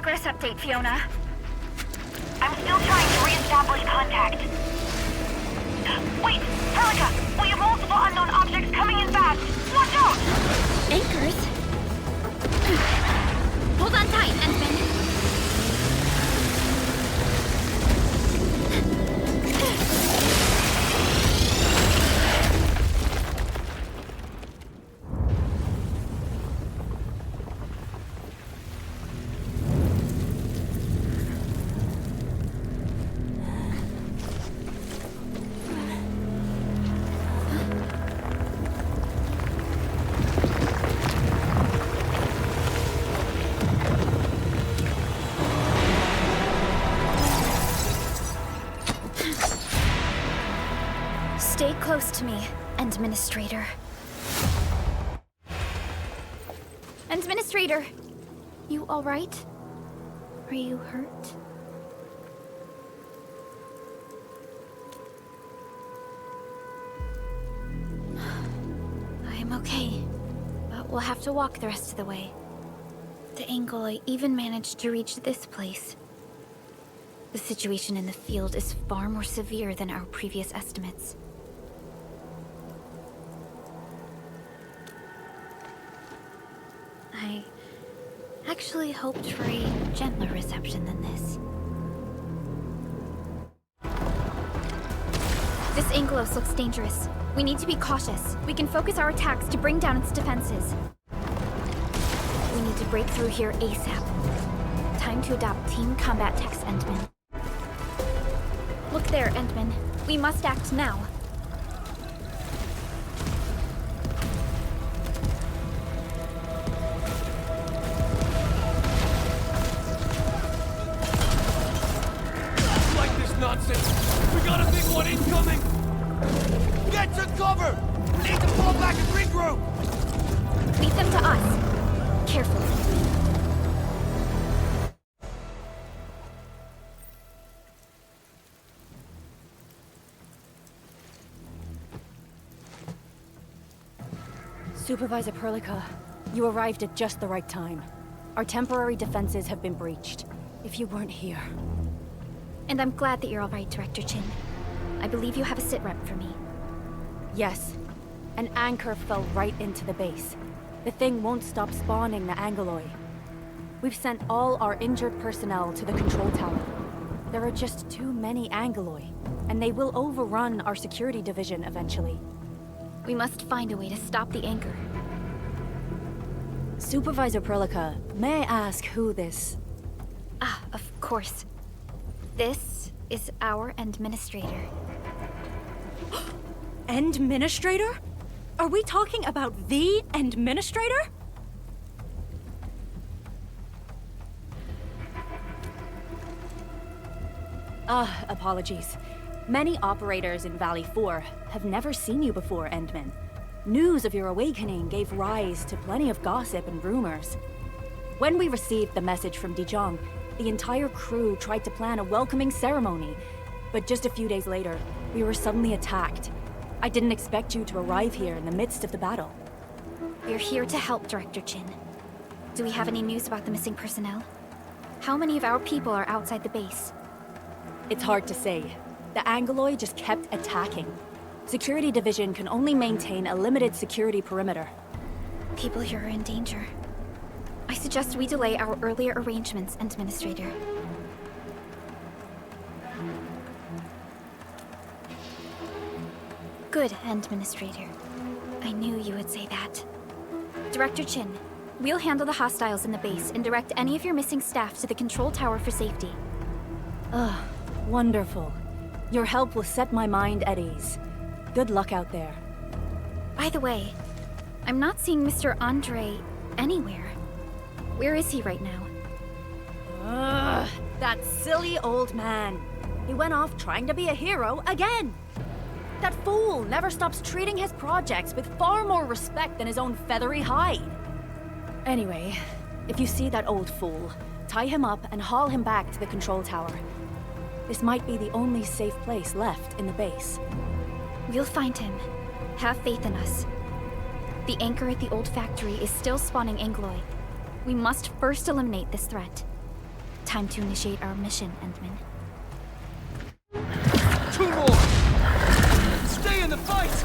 Progress update, Fiona. I'm still trying to re-establish contact. Wait, Perlica! We have multiple unknown objects coming in fast! Watch out! Anchors? Hold on tight, Endman. Stay close to me, Administrator. Administrator! You alright? Are you hurt? I'm okay, but we'll have to walk the rest of the way. The Angoli even managed to reach this place. The situation in the field is far more severe than our previous estimates. I actually hoped for a gentler reception than this. This Angelos looks dangerous. We need to be cautious. We can focus our attacks to bring down its defenses. We need to break through here ASAP. Time to adopt team combat techs, Endman. Look there, Endman. We must act now. Nonsense! We got a big one incoming! Get to cover! We need to fall back and regroup! Leave them to us. Carefully. Supervisor Perlica, you arrived at just the right time. Our temporary defenses have been breached. If you weren't here... And I'm glad that you're all right, Director Chin. I believe you have a sit-rep for me. Yes. An anchor fell right into the base. The thing won't stop spawning the Angoloi. We've sent all our injured personnel to the control tower. There are just too many Angoloi, and they will overrun our security division eventually. We must find a way to stop the anchor. Supervisor Perlica, may I ask who this... Ah, of course. This is our Administrator. Administrator? Are we talking about the Administrator? Apologies. Many operators in Valley 4 have never seen you before, Endman. News of your awakening gave rise to plenty of gossip and rumors. When we received the message from Dijon, the entire crew tried to plan a welcoming ceremony, but just a few days later, we were suddenly attacked. I didn't expect you to arrive here in the midst of the battle. We're here to help, Director Chin. Do we have any news about the missing personnel? How many of our people are outside the base? It's hard to say. The Angoloi just kept attacking. Security Division can only maintain a limited security perimeter. People here are in danger. I suggest we delay our earlier arrangements, Administrator. Good, Administrator. I knew you would say that. Director Chin, we'll handle the hostiles in the base and direct any of your missing staff to the control tower for safety. Wonderful. Your help will set my mind at ease. Good luck out there. By the way, I'm not seeing Mr. Andre anywhere. Where is he right now? That silly old man. He went off trying to be a hero again. That fool never stops treating his projects with far more respect than his own feathery hide. Anyway, if you see that old fool, tie him up and haul him back to the control tower. This might be the only safe place left in the base. We'll find him. Have faith in us. The anchor at the old factory is still spawning Angoloi. We must first eliminate this threat. Time to initiate our mission, Endman. 2 more! Stay in the fight!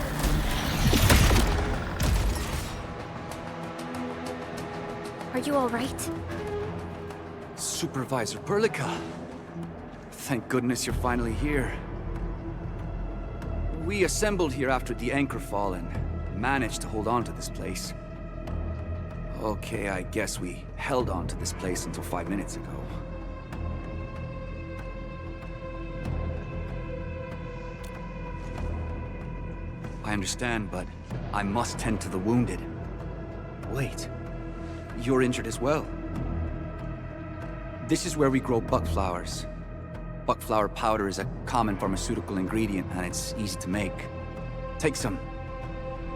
Are you all right? Supervisor Perlica. Thank goodness you're finally here. We assembled here after the anchor fall and managed to hold on to this place. Okay, I guess we held on to this place until 5 minutes ago. I understand, but I must tend to the wounded. Wait, you're injured as well. This is where we grow buckflowers. Buckflower powder is a common pharmaceutical ingredient, and it's easy to make. Take some.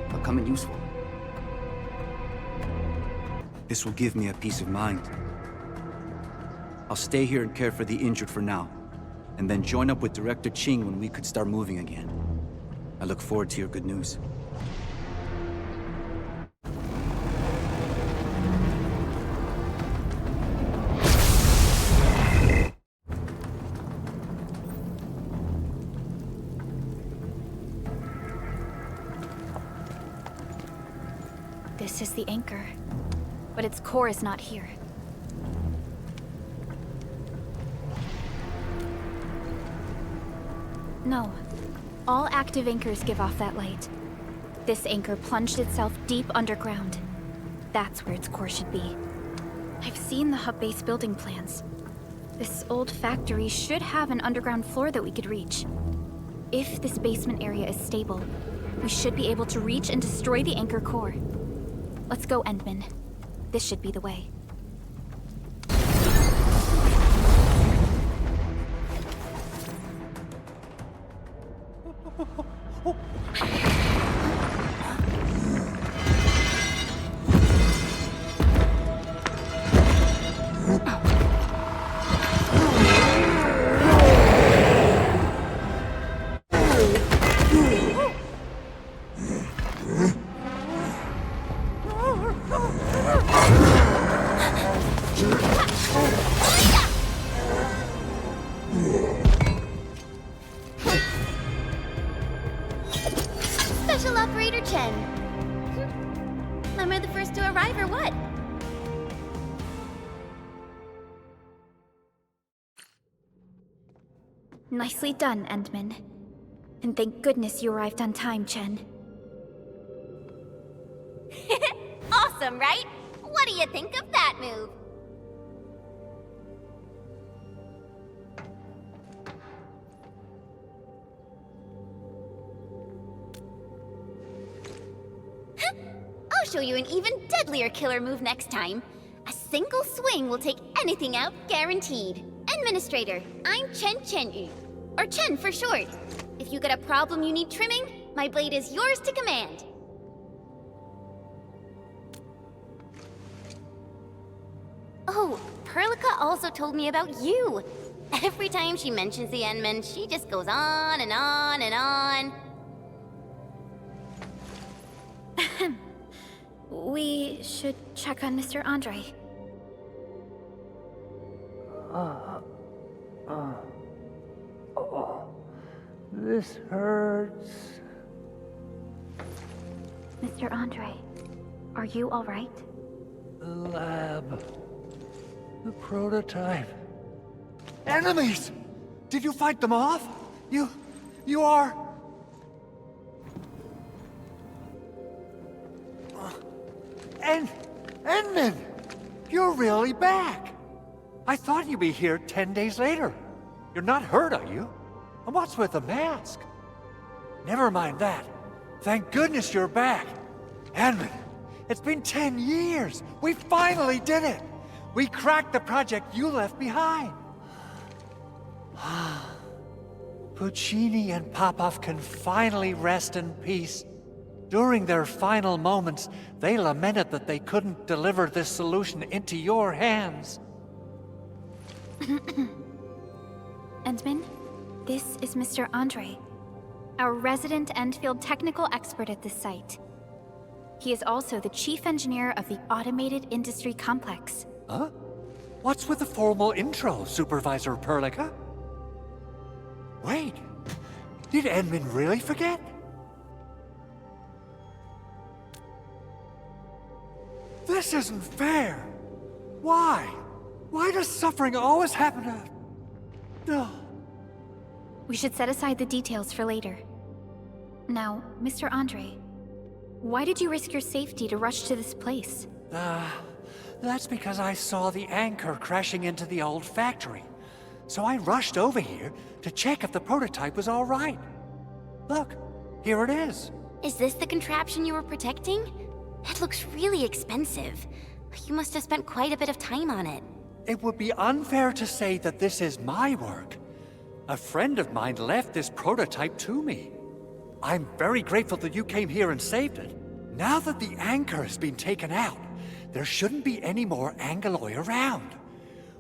They'll come in useful. This will give me a peace of mind. I'll stay here and care for the injured for now, and then join up with Director Ching when we could start moving again. I look forward to your good news. This is the anchor, but its core is not here. No. All active anchors give off that light. This anchor plunged itself deep underground. That's where its core should be. I've seen the hub base building plans. This old factory should have an underground floor that we could reach. If this basement area is stable, we should be able to reach and destroy the anchor core. Let's go, Endman. This should be the way. Special Operator Chen. Am I the first to arrive or what? Nicely done, Endman. And thank goodness you arrived on time, Chen. Awesome, right? What do you think of that move? I'll show you an even deadlier killer move next time. A single swing will take anything out, guaranteed. Administrator, I'm Chen, or Chen for short. If you got a problem you need trimming, my blade is yours to command. Oh, Perlica also told me about you. Every time she mentions the Endman, she just goes on and on and on. We should check on Mr. Andre. This hurts. Mr. Andre, are you all right? The lab. The prototype. Enemies! Did you fight them off? You are... Endman! You're really back! I thought you'd be here 10 days later. You're not hurt, are you? And what's with the mask? Never mind that. Thank goodness you're back. Endman, it's been 10 years. We finally did it. We cracked the project you left behind. Puccini and Popov can finally rest in peace. During their final moments, they lamented that they couldn't deliver this solution into your hands. Endman, this is Mr. Andre, our resident Endfield technical expert at this site. He is also the chief engineer of the Automated Industry Complex. Huh? What's with the formal intro, Supervisor Perlica? Wait, did Endman really forget? This isn't fair. Why? Why does suffering always happen to... No. We should set aside the details for later. Now, Mr. Andre, why did you risk your safety to rush to this place? That's because I saw the anchor crashing into the old factory. So I rushed over here to check if the prototype was all right. Look, here it is. Is this the contraption you were protecting? It looks really expensive. You must have spent quite a bit of time on it. It would be unfair to say that this is my work. A friend of mine left this prototype to me. I'm very grateful that you came here and saved it. Now that the anchor has been taken out, there shouldn't be any more Angaloi around.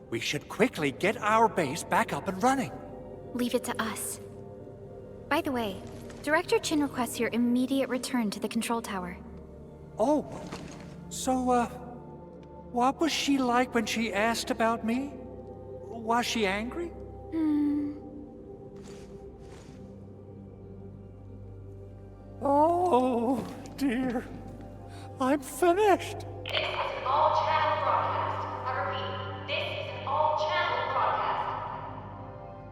We should quickly get our base back up and running. Leave it to us. By the way, Director Chin requests your immediate return to the control tower. Oh, so, what was she like when she asked about me? Was she angry? Oh, dear. I'm finished. This is an all-channel broadcast. I repeat, this is an all-channel broadcast.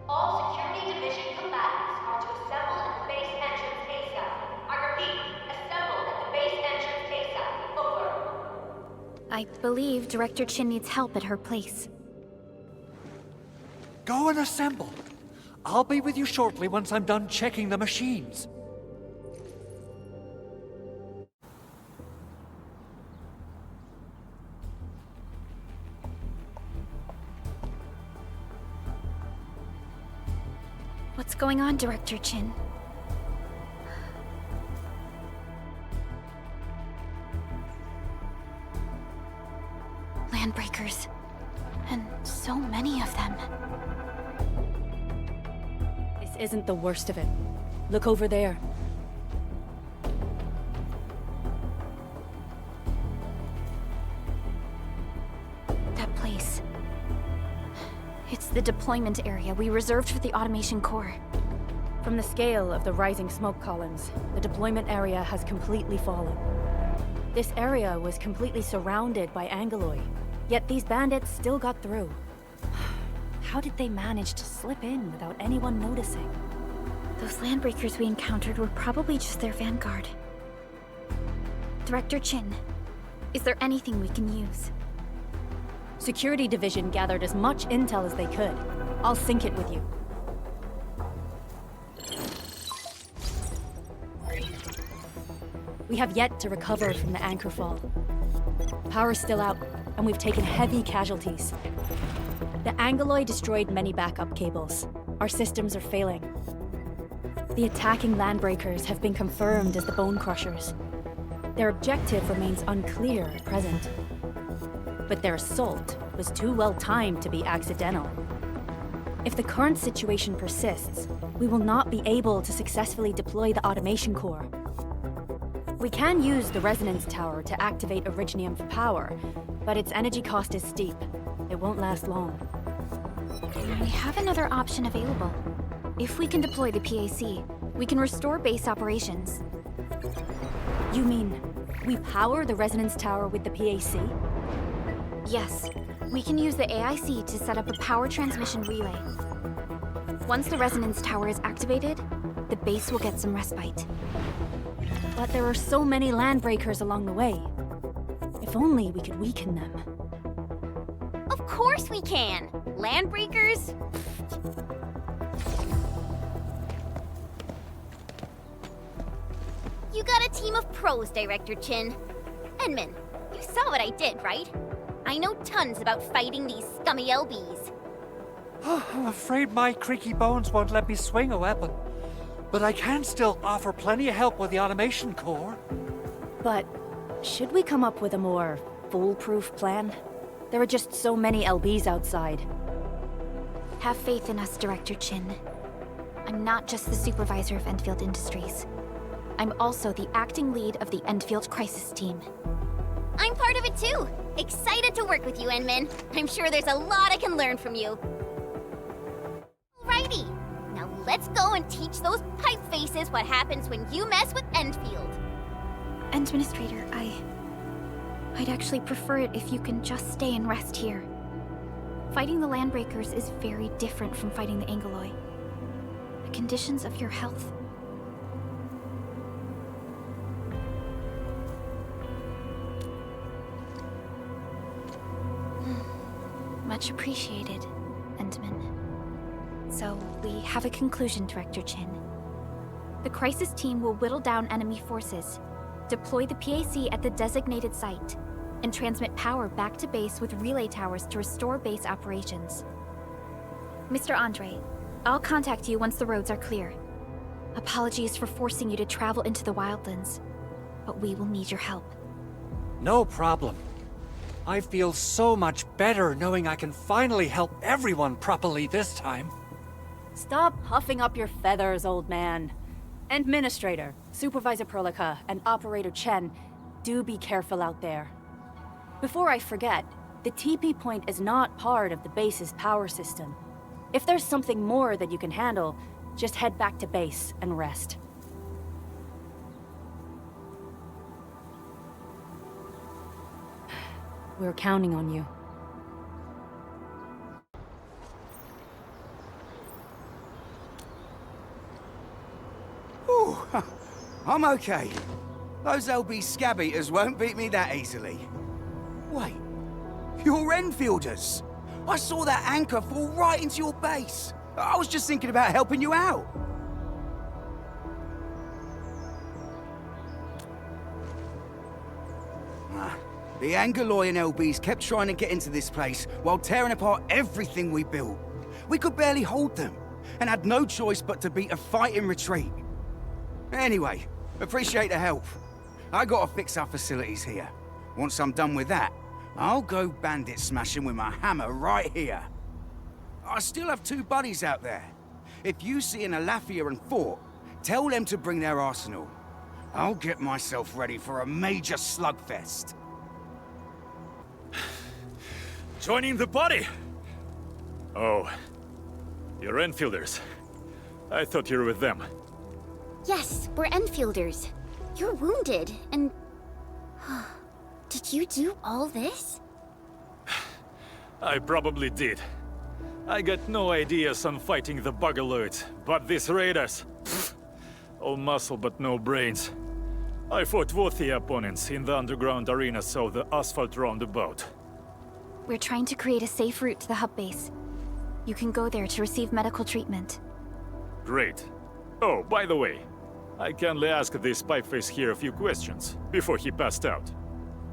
All security division combatants are to assemble at the base entrance ASAP. I repeat, assemble at the base entrance ASAP. Over. I believe Director Chin needs help at her place. Go and assemble. I'll be with you shortly once I'm done checking the machines. What's going on, Director Chin? Landbreakers. And so many of them. This isn't the worst of it. Look over there. That place. It's the deployment area we reserved for the automation core. From the scale of the rising smoke columns, the deployment area has completely fallen. This area was completely surrounded by Angaloi, yet these bandits still got through. How did they manage to slip in without anyone noticing? Those landbreakers we encountered were probably just their vanguard. Director Chin, is there anything we can use? Security Division gathered as much intel as they could. I'll sync it with you. We have yet to recover from the anchor fall. Power's still out, and we've taken heavy casualties. The Angaloi destroyed many backup cables. Our systems are failing. The attacking landbreakers have been confirmed as the Bone Crushers. Their objective remains unclear at present. But their assault was too well timed to be accidental. If the current situation persists, we will not be able to successfully deploy the automation core. We can use the resonance tower to activate Originium for power, but its energy cost is steep. It won't last long. We have another option available. If we can deploy the PAC, we can restore base operations. You mean, we power the resonance tower with the PAC? Yes, we can use the AIC to set up a power transmission relay. Once the resonance tower is activated, the base will get some respite. But there are so many landbreakers along the way. If only we could weaken them. Of course we can! Landbreakers? You got a team of pros, Director Chin. Edmund, you saw what I did, right? I know tons about fighting these scummy LBs. I'm afraid my creaky bones won't let me swing a weapon. But I can still offer plenty of help with the automation core. But should we come up with a more foolproof plan? There are just so many LBs outside. Have faith in us, Director Chin. I'm not just the supervisor of Endfield Industries. I'm also the acting lead of the Endfield Crisis Team. I'm part of it too. Excited to work with you, Enmin. I'm sure there's a lot I can learn from you. Alrighty. Now let's go and teach those pipe faces what happens when you mess with Endfield. Administrator, I'd actually prefer it if you can just stay and rest here. Fighting the Landbreakers is very different from fighting the Angoloi. The conditions of your health. Much appreciated, Endman. So, we have a conclusion, Director Chin. The crisis team will whittle down enemy forces, deploy the PAC at the designated site, and transmit power back to base with relay towers to restore base operations. Mr. Andre, I'll contact you once the roads are clear. Apologies for forcing you to travel into the wildlands, but we will need your help. No problem. I feel so much better knowing I can finally help everyone properly this time. Stop huffing up your feathers, old man. Administrator, Supervisor Perlica, and Operator Chen, do be careful out there. Before I forget, the TP point is not part of the base's power system. If there's something more that you can handle, just head back to base and rest. We're counting on you. Ooh, I'm okay. Those LB scab eaters won't beat me that easily. Wait, you're Enfielders. I saw that anchor fall right into your base. I was just thinking about helping you out. The Angoloi and LBs kept trying to get into this place while tearing apart everything we built. We could barely hold them, and had no choice but to beat a fight in retreat. Anyway, appreciate the help. I gotta fix our facilities here. Once I'm done with that, I'll go bandit smashing with my hammer right here. I still have 2 buddies out there. If you see an Alafia and Fort, tell them to bring their arsenal. I'll get myself ready for a major slugfest. Joining the party? Oh, you're Enfielders. I thought you were with them. Yes, we're Enfielders. You're wounded, and... Did you do all this? I probably did. I got no ideas on fighting the Bugaloids, but these raiders... all muscle but no brains. I fought worthy opponents in the underground arena so the asphalt roundabout. We're trying to create a safe route to the hub base. You can go there to receive medical treatment. Great. Oh, by the way, I kindly asked this pipeface here a few questions before he passed out.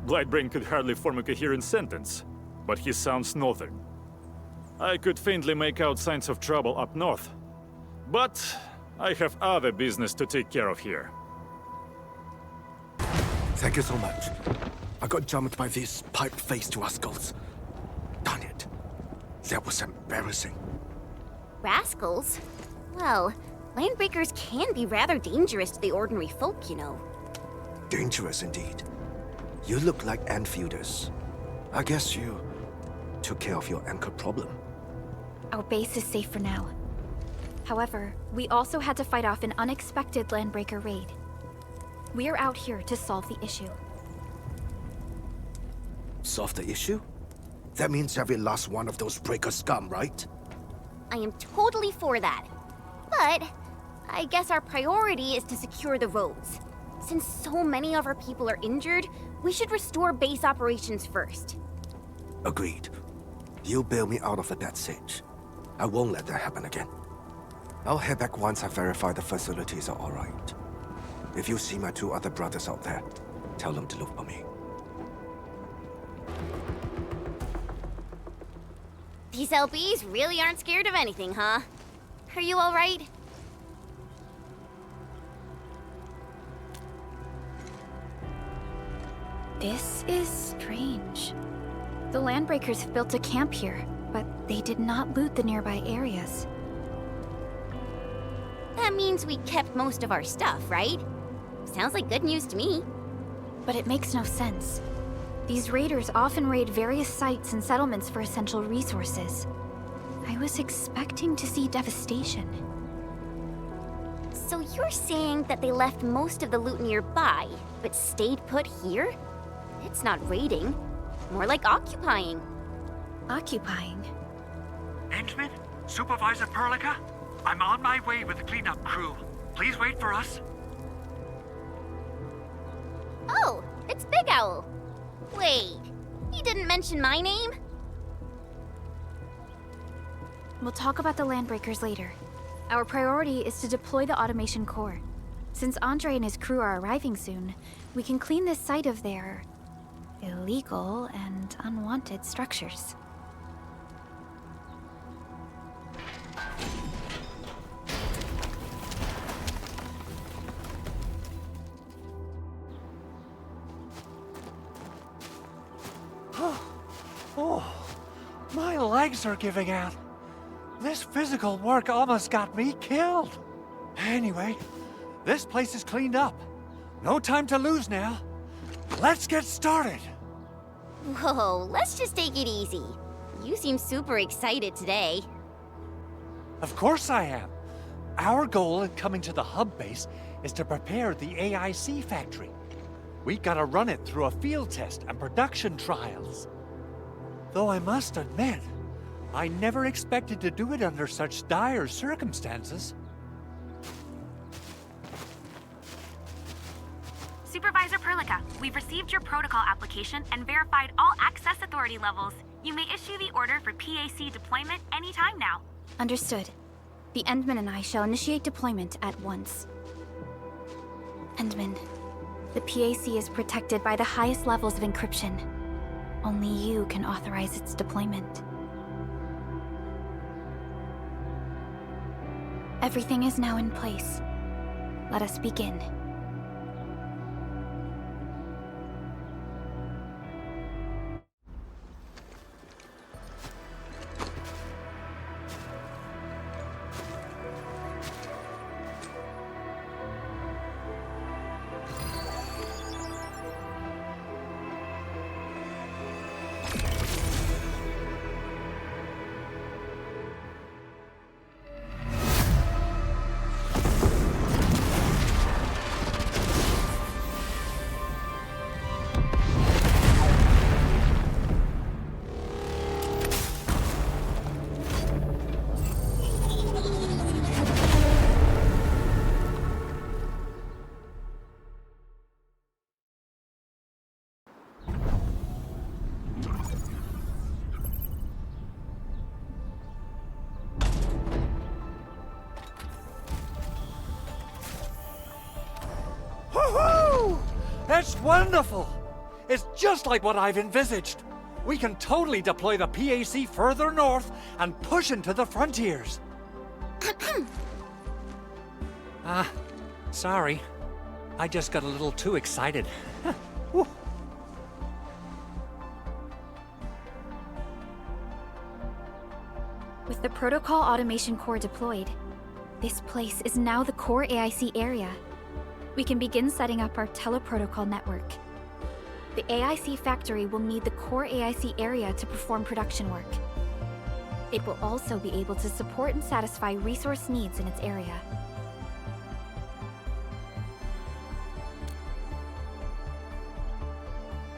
Blightbrain could hardly form a coherent sentence, but he sounds northern. I could faintly make out signs of trouble up north, but I have other business to take care of here. Thank you so much. I got jumped by these pipe-faced rascals. Darn it. That was embarrassing. Rascals? Well, Landbreakers can be rather dangerous to the ordinary folk, you know. Dangerous indeed. You look like Enfielders. I guess you took care of your anchor problem. Our base is safe for now. However, we also had to fight off an unexpected Landbreaker raid. We are out here to solve the issue. Solve the issue? That means every last one of those breaker scum, right? I am totally for that. But I guess our priority is to secure the roads. Since so many of our people are injured, we should restore base operations first. Agreed. You bail me out of a bad sitch. I won't let that happen again. I'll head back once I verify the facilities are alright. If you see my 2 other brothers out there, tell them to look for me. These LBs really aren't scared of anything, huh? Are you alright? This is strange. The Landbreakers have built a camp here, but they did not loot the nearby areas. That means we kept most of our stuff, right? Sounds like good news to me. But it makes no sense. These raiders often raid various sites and settlements for essential resources. I was expecting to see devastation. So you're saying that they left most of the loot nearby, but stayed put here? It's not raiding. More like occupying. Occupying? Endman? Supervisor Perlica? I'm on my way with the cleanup crew. Please wait for us. Oh, it's Big Owl. Wait, he didn't mention my name? We'll talk about the Landbreakers later. Our priority is to deploy the automation core. Since Andre and his crew are arriving soon, we can clean this site of their illegal and unwanted structures. Oh, my legs are giving out. This physical work almost got me killed. Anyway, this place is cleaned up. No time to lose now. Let's get started. Whoa, let's just take it easy. You seem super excited today. Of course I am. Our goal in coming to the hub base is to prepare the AIC factory. We gotta run it through a field test and production trials. Though I must admit, I never expected to do it under such dire circumstances. Supervisor Perlica, we've received your protocol application and verified all access authority levels. You may issue the order for PAC deployment anytime now. Understood. The Endman and I shall initiate deployment at once. Endman, the PAC is protected by the highest levels of encryption. Only you can authorize its deployment. Everything is now in place. Let us begin. That's wonderful! It's just like what I've envisaged. We can totally deploy the PAC further north and push into the frontiers. Sorry. I just got a little too excited. Whew. With the Protocol Automation Core deployed, this place is now the core AIC area. We can begin setting up our teleprotocol network. The AIC factory will need the core AIC area to perform production work. It will also be able to support and satisfy resource needs in its area.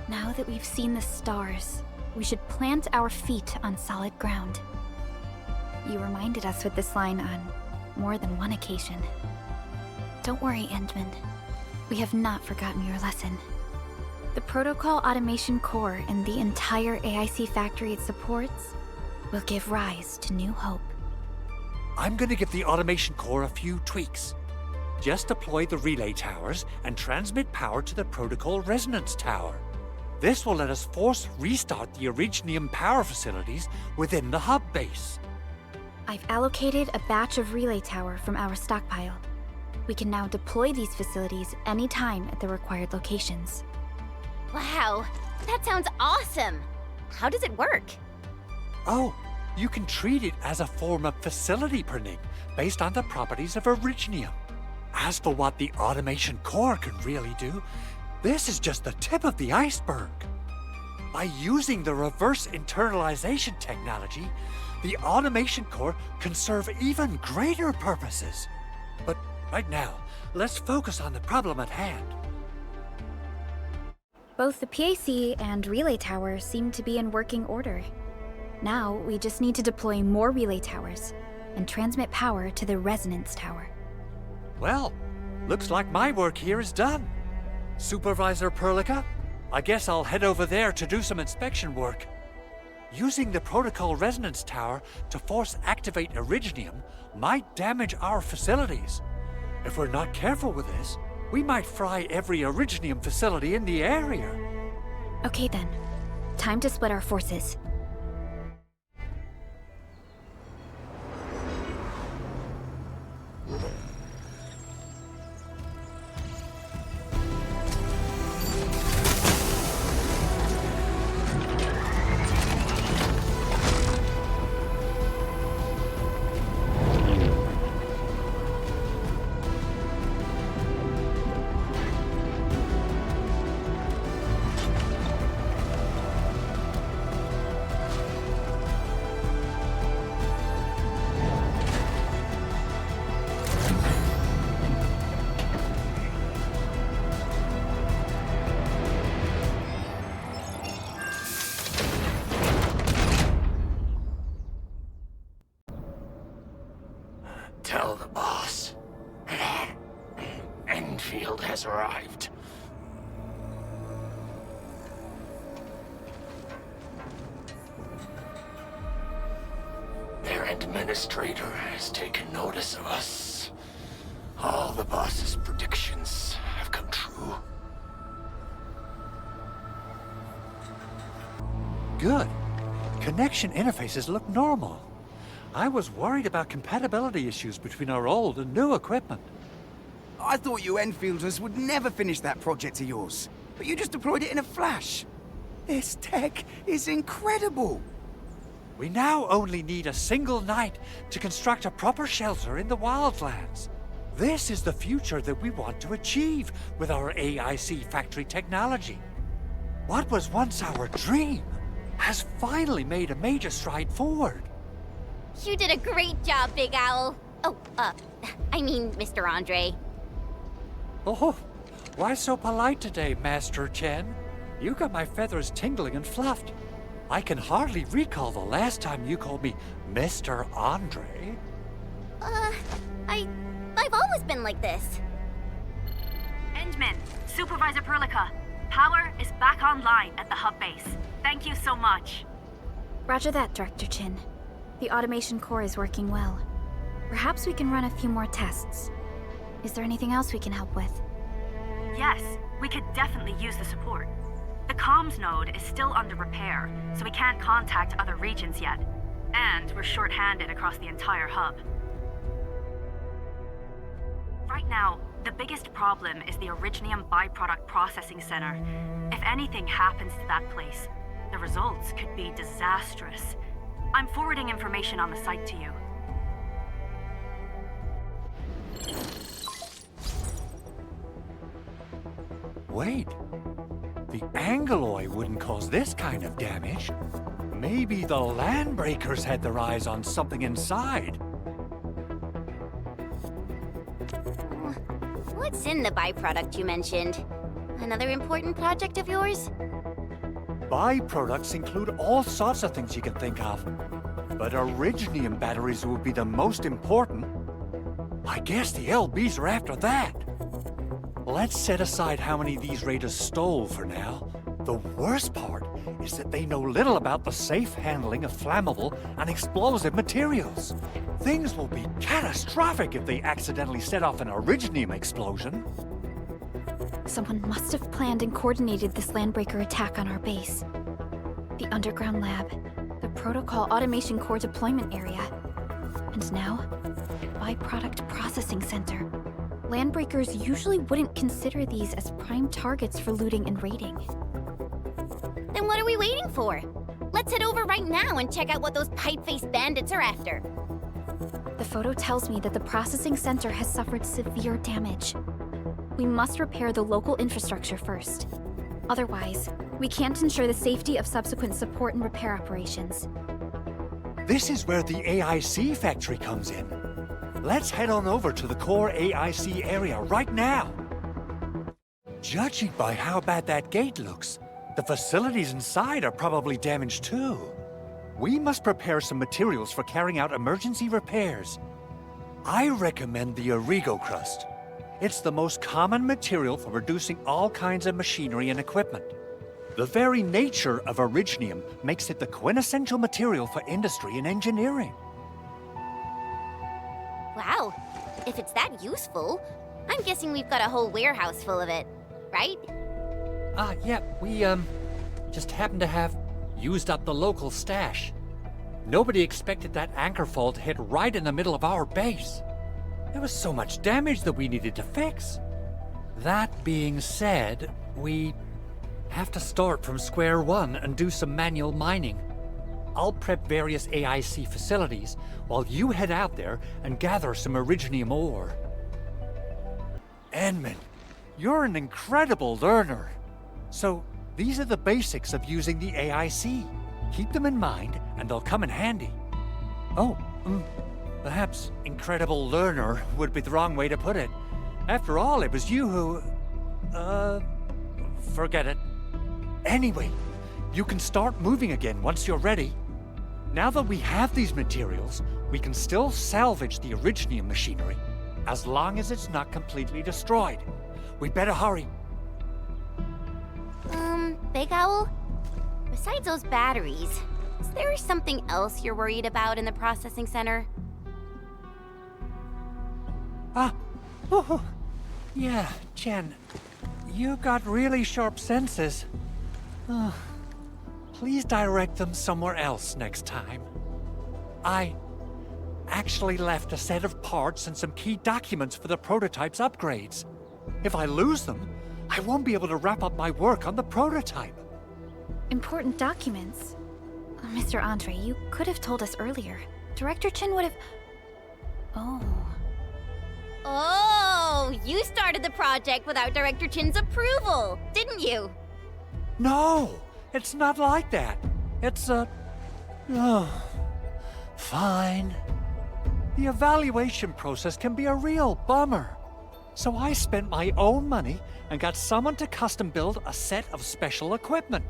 Now that we've seen the stars, we should plant our feet on solid ground. You reminded us with this line on more than one occasion. Don't worry, Endman. We have not forgotten your lesson. The Protocol Automation Core and the entire AIC factory it supports will give rise to new hope. I'm gonna give the Automation Core a few tweaks. Just deploy the relay towers and transmit power to the Protocol Resonance Tower. This will let us force restart the Originium power facilities within the hub base. I've allocated a batch of relay tower from our stockpile. We can now deploy these facilities anytime at the required locations. Wow, that sounds awesome! How does it work? Oh, you can treat it as a form of facility printing based on the properties of Originium. As for what the Automation Core can really do, this is just the tip of the iceberg. By using the reverse internalization technology, the automation core can serve even greater purposes. But right now, let's focus on the problem at hand. Both the PAC and relay tower seem to be in working order. Now, we just need to deploy more relay towers and transmit power to the resonance tower. Well, looks like my work here is done. Supervisor Perlica, I guess I'll head over there to do some inspection work. Using the protocol resonance tower to force activate Originium might damage our facilities. If we're not careful with this, we might fry every Originium facility in the area. Okay then, time to split our forces. Tell the boss. Endfield has arrived. Their administrator has taken notice of us. All the boss's predictions have come true. Good. Connection interfaces look normal. I was worried about compatibility issues between our old and new equipment. I thought you Enfielders would never finish that project of yours, but you just deployed it in a flash. This tech is incredible. We now only need a single night to construct a proper shelter in the wildlands. This is the future that we want to achieve with our AIC factory technology. What was once our dream has finally made a major stride forward. You did a great job, Big Owl. Oh, I mean, Mr. Andre. Oh, why so polite today, Master Chen? You got my feathers tingling and fluffed. I can hardly recall the last time you called me Mr. Andre. I've always been like this. Endman, Supervisor Perlica, power is back online at the hub base. Thank you so much. Roger that, Director Chin. The automation core is working well. Perhaps we can run a few more tests. Is there anything else we can help with? Yes, we could definitely use the support. The comms node is still under repair, so we can't contact other regions yet. And we're short-handed across the entire hub. Right now, the biggest problem is the Originium byproduct processing center. If anything happens to that place, the results could be disastrous. I'm forwarding information on the site to you. Wait. The Angeloy wouldn't cause this kind of damage. Maybe the Landbreakers had their eyes on something inside. What's in the byproduct you mentioned? Another important project of yours? Byproducts include all sorts of things you can think of. But Originium batteries would be the most important. I guess the LBs are after that. Let's set aside how many these raiders stole for now. The worst part is that they know little about the safe handling of flammable and explosive materials. Things will be catastrophic if they accidentally set off an Originium explosion. Someone must have planned and coordinated this Landbreaker attack on our base. The underground lab, the protocol automation core deployment area, and now, byproduct processing center. Landbreakers usually wouldn't consider these as prime targets for looting and raiding. Then what are we waiting for? Let's head over right now and check out what those pipe-faced bandits are after. The photo tells me that the processing center has suffered severe damage. We must repair the local infrastructure first. Otherwise, we can't ensure the safety of subsequent support and repair operations. This is where the AIC factory comes in. Let's head on over to the core AIC area right now. Judging by how bad that gate looks, the facilities inside are probably damaged too. We must prepare some materials for carrying out emergency repairs. I recommend the Origo crust. It's the most common material for producing all kinds of machinery and equipment. The very nature of originium makes it the quintessential material for industry and engineering. Wow, if it's that useful, I'm guessing we've got a whole warehouse full of it, right? Yeah, we, just happen to have used up the local stash. Nobody expected that anchor fall to hit right in the middle of our base. There was so much damage that we needed to fix. That being said, we have to start from square one and do some manual mining. I'll prep various AIC facilities while you head out there and gather some originium ore. Edmund, you're an incredible learner. So, these are the basics of using the AIC. Keep them in mind, and they'll come in handy. Oh, perhaps incredible learner would be the wrong way to put it. After all, it was you who... forget it. Anyway, you can start moving again once you're ready. Now that we have these materials, we can still salvage the originium machinery, as long as it's not completely destroyed. We better hurry. Big Owl? Besides those batteries, is there something else you're worried about in the processing center? Yeah, Jen. You got really sharp senses. Please direct them somewhere else next time. I actually left a set of parts and some key documents for the prototype's upgrades. If I lose them, I won't be able to wrap up my work on the prototype. Important documents? Mr. Andre, you could have told us earlier. Director Chin would have... Oh, you started the project without Director Chin's approval, didn't you? No, it's not like that. It's fine. The evaluation process can be a real bummer. So I spent my own money and got someone to custom build a set of special equipment.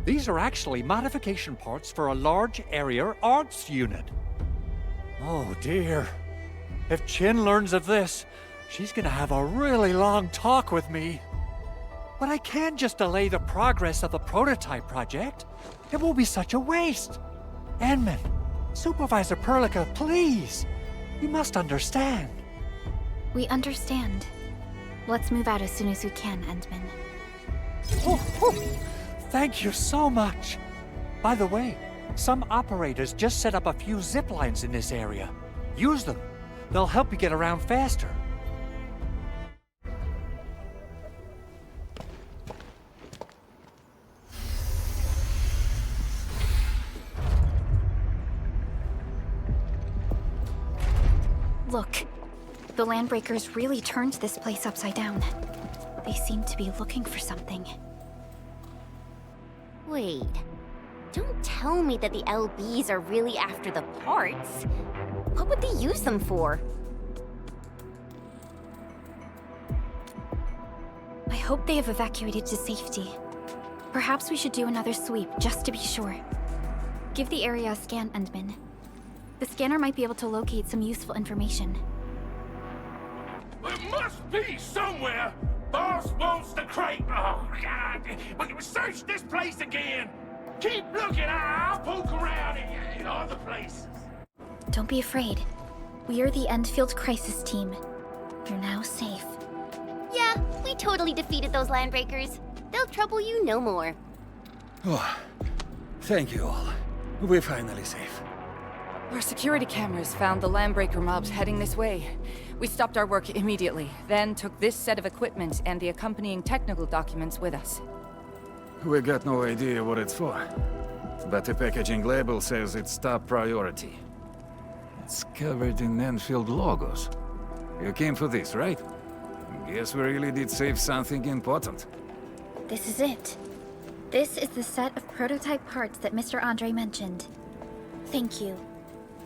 These are actually modification parts for a large area arts unit. Oh dear. If Chin learns of this, she's gonna have a really long talk with me. But I can't just delay the progress of the prototype project. It will be such a waste. Edmund, Supervisor Perlica, please. You must understand. We understand. Let's move out as soon as we can, Endman. Thank you so much. By the way, some operators just set up a few zip lines in this area. Use them. They'll help you get around faster. Look, the Landbreakers really turned this place upside down. They seem to be looking for something. Wait, don't tell me that the LBs are really after the parts. What would they use them for? I hope they have evacuated to safety. Perhaps we should do another sweep, just to be sure. Give the area a scan, Endman. The scanner might be able to locate some useful information. There must be somewhere! Boss wants the crate! Oh, God! But search this place again! Keep looking! I'll poke around in other places. Don't be afraid. We are the Endfield crisis team. You're now safe. Yeah, we totally defeated those Landbreakers. They'll trouble you no more. Oh, thank you all. We're finally safe. Our security cameras found the Landbreaker mobs heading this way. We stopped our work immediately, then took this set of equipment and the accompanying technical documents with us. We got no idea what it's for, but the packaging label says it's top priority. It's covered in Endfield logos. You came for this, right? Guess we really did save something important. This is it. This is the set of prototype parts that Mr. Andre mentioned. Thank you.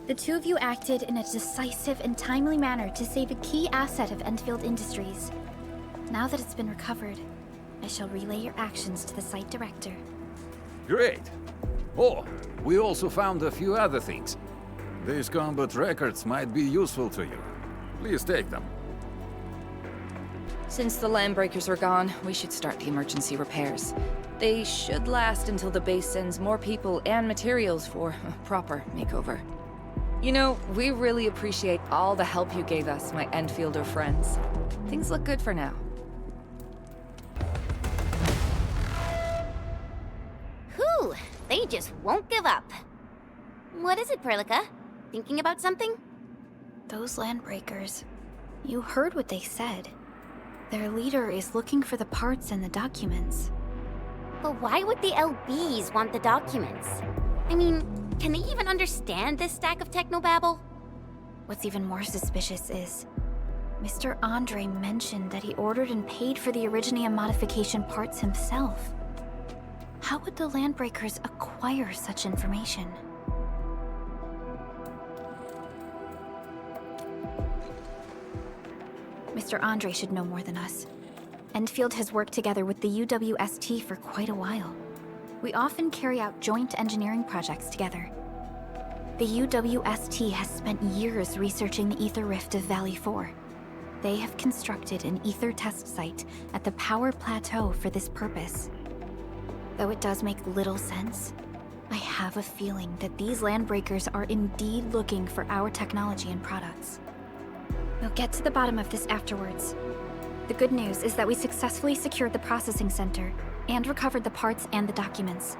The two of you acted in a decisive and timely manner to save a key asset of Endfield Industries. Now that it's been recovered, I shall relay your actions to the site director. Great. Oh, we also found a few other things. These combat records might be useful to you. Please take them. Since the landbreakers are gone, we should start the emergency repairs. They should last until the base sends more people and materials for a proper makeover. You know, we really appreciate all the help you gave us, my Enfielder friends. Things look good for now. Whew, they just won't give up. What is it, Perlica? Thinking about something? Those landbreakers. You heard what they said. Their leader is looking for the parts and the documents. But why would the LBs want the documents? I mean, can they even understand this stack of technobabble? What's even more suspicious is, Mr. Andre mentioned that he ordered and paid for the Originium modification parts himself. How would the landbreakers acquire such information? Mr. Andre should know more than us. Endfield has worked together with the UWST for quite a while. We often carry out joint engineering projects together. The UWST has spent years researching the ether rift of Vale 4. They have constructed an ether test site at the power plateau for this purpose. Though it does make little sense, I have a feeling that these landbreakers are indeed looking for our technology and products. We'll get to the bottom of this afterwards. The good news is that we successfully secured the processing center and recovered the parts and the documents.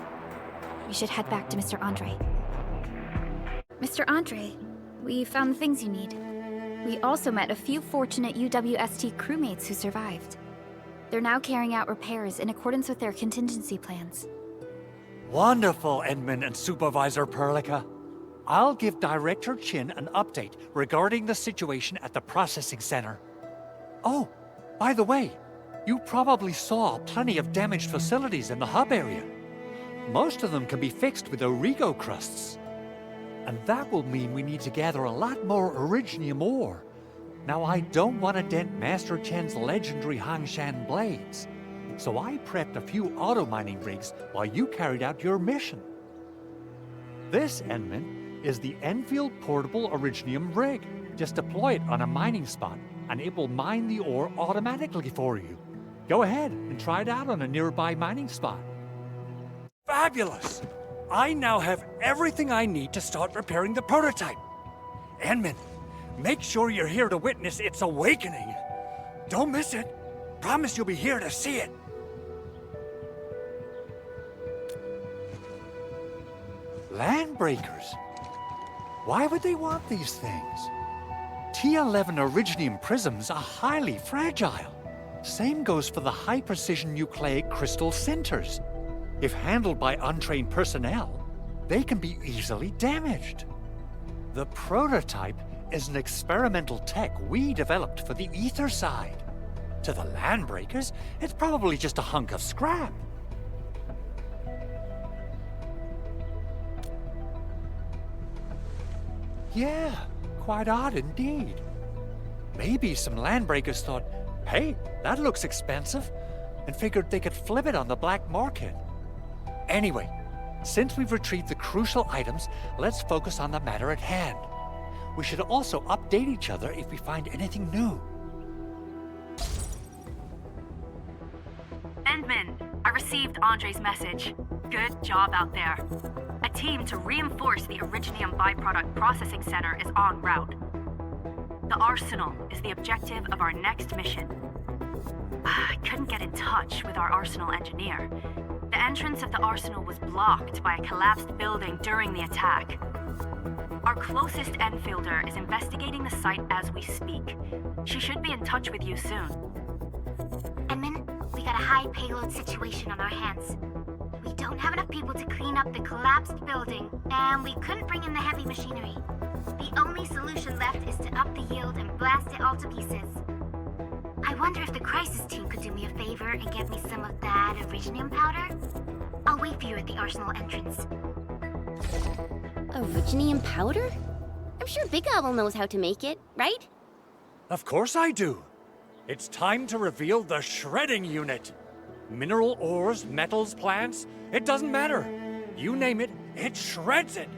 We should head back to Mr. Andre. Mr. Andre, we found the things you need. We also met a few fortunate UWST crewmates who survived. They're now carrying out repairs in accordance with their contingency plans. Wonderful, Edmund and Supervisor Perlica. I'll give Director Chin an update regarding the situation at the processing center. Oh, by the way, you probably saw plenty of damaged facilities in the hub area. Most of them can be fixed with Origo crusts. And that will mean we need to gather a lot more Originium ore. Now, I don't want to dent Master Chen's legendary Hangshan blades, so I prepped a few auto-mining rigs while you carried out your mission. This, Edmund, is the Enfield Portable Originium rig. Just deploy it on a mining spot, and it will mine the ore automatically for you. Go ahead and try it out on a nearby mining spot. Fabulous! I now have everything I need to start repairing the prototype. Edmund, make sure you're here to witness its awakening. Don't miss it. Promise you'll be here to see it. Landbreakers? Why would they want these things? T11 Originium prisms are highly fragile. Same goes for the high-precision nucleic crystal centers. If handled by untrained personnel, they can be easily damaged. The prototype is an experimental tech we developed for the ether side. To the landbreakers, it's probably just a hunk of scrap. Yeah, quite odd indeed. Maybe some landbreakers thought, hey, that looks expensive, and figured they could flip it on the black market. Anyway, since we've retrieved the crucial items, let's focus on the matter at hand. We should also update each other if we find anything new. Endman, I received Andre's message. Good job out there. A team to reinforce the Originium byproduct processing center is en route. The Arsenal is the objective of our next mission. I couldn't get in touch with our Arsenal engineer. The entrance of the Arsenal was blocked by a collapsed building during the attack. Our closest Enfielder is investigating the site as we speak. She should be in touch with you soon. Edmund, we got a high payload situation on our hands. We don't have enough people to clean up the collapsed building, and we couldn't bring in the heavy machinery. The only solution left is to up the yield and blast it all to pieces. I wonder if the crisis team could do me a favor and get me some of that Originium powder? I'll wait for you at the arsenal entrance. Originium powder? I'm sure Big Owl knows how to make it, right? Of course I do. It's time to reveal the shredding unit. Mineral ores, metals, plants, it doesn't matter. You name it, it shreds it.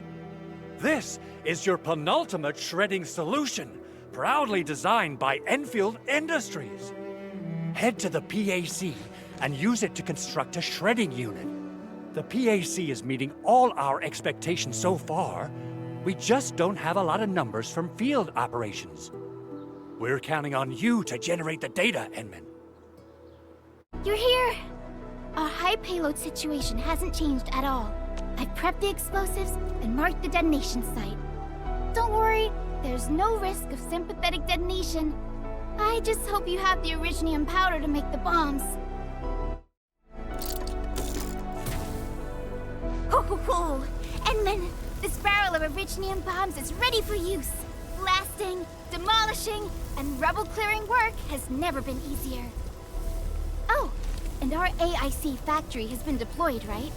This is your penultimate shredding solution, proudly designed by Endfield Industries. Head to the PAC and use it to construct a shredding unit. The PAC is meeting all our expectations so far. We just don't have a lot of numbers from field operations. We're counting on you to generate the data, Enman. You're here! Our high payload situation hasn't changed at all. I've prepped the explosives and marked the detonation site. Don't worry, there's no risk of sympathetic detonation. I just hope you have the Originium powder to make the bombs. Ho ho ho! Enman, this barrel of Originium bombs is ready for use. Blasting, demolishing, and rubble-clearing work has never been easier. Oh, and our AIC factory has been deployed, right?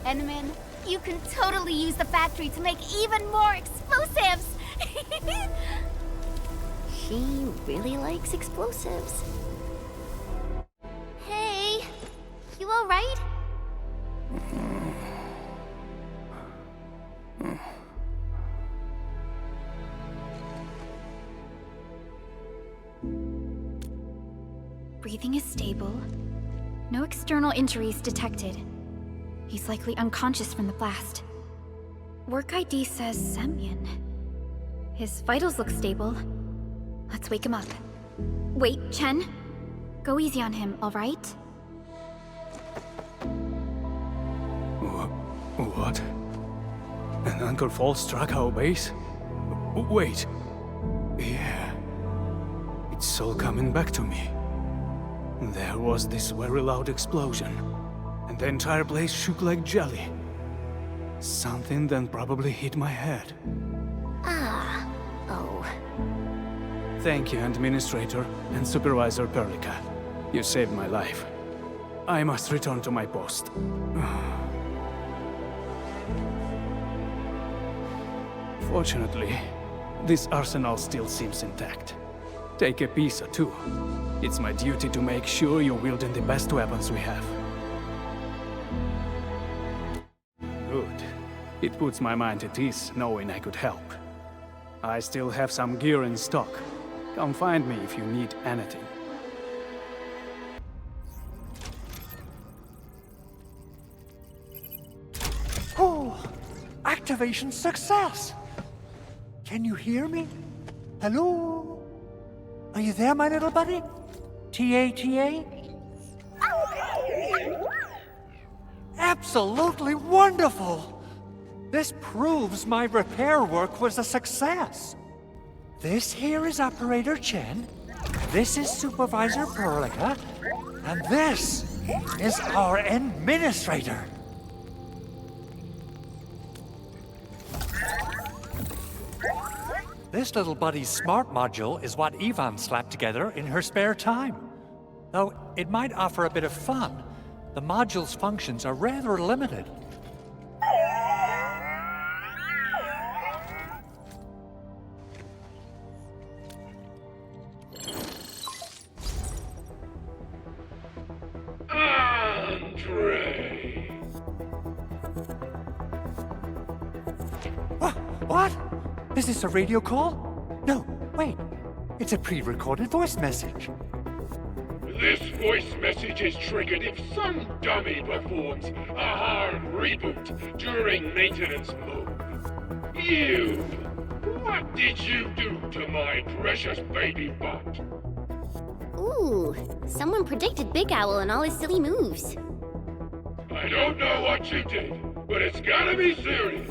Enman, you can totally use the factory to make even more explosives! She really likes explosives. Hey, you alright? Breathing is stable. No external injuries detected. He's likely unconscious from the blast. Work ID says Semyon. His vitals look stable. Let's wake him up. Wait, Chen. Go easy on him, all right? What? An Anchor Fall struck our base? Wait. Yeah. It's all coming back to me. There was this very loud explosion, and the entire place shook like jelly. Something then probably hit my head. Ah. Oh. Thank you, Administrator and Supervisor Perlica. You saved my life. I must return to my post. Fortunately, this arsenal still seems intact. Take a piece or two. It's my duty to make sure you're wielding the best weapons we have. Good. It puts my mind at ease knowing I could help. I still have some gear in stock. Come find me if you need anything. Oh, activation success! Can you hear me? Hello? Are you there, my little buddy? T-A-T-A? Absolutely wonderful! This proves my repair work was a success. This here is Operator Chen, this is Supervisor Perlica, and this is our Administrator. This little buddy's smart module is what Yvonne slapped together in her spare time. Though it might offer a bit of fun, the module's functions are rather limited. What? Is this a radio call? No, wait. It's a pre-recorded voice message. This voice message is triggered if some dummy performs a hard reboot during maintenance mode. You! What did you do to my precious baby butt? Ooh, someone predicted Big Owl and all his silly moves. I don't know what you did, but it's gotta be serious.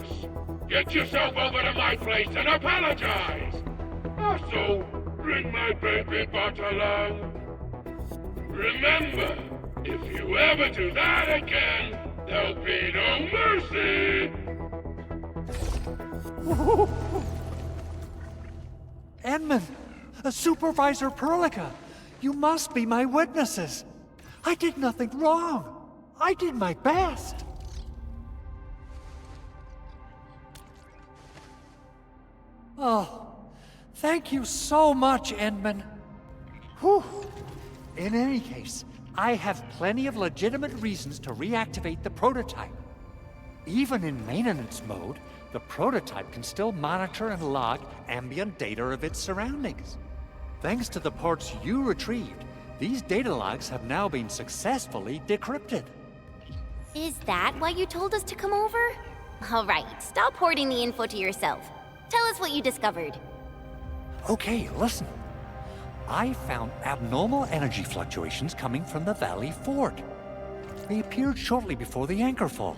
Get yourself over to my place and apologize! Also, bring my baby butt along. Remember, if you ever do that again, there'll be no mercy! Enman, Supervisor Perlica, You must be my witnesses. I did nothing wrong. I did my best. Oh, thank you so much, Endman. Whew. In any case, I have plenty of legitimate reasons to reactivate the prototype. Even in maintenance mode, the prototype can still monitor and log ambient data of its surroundings. Thanks to the parts you retrieved, these data logs have now been successfully decrypted. Is that why you told us to come over? All right, stop hoarding the info to yourself. Tell us what you discovered. Okay, listen. I found abnormal energy fluctuations coming from the Vale Fort. They appeared shortly before the anchor fall.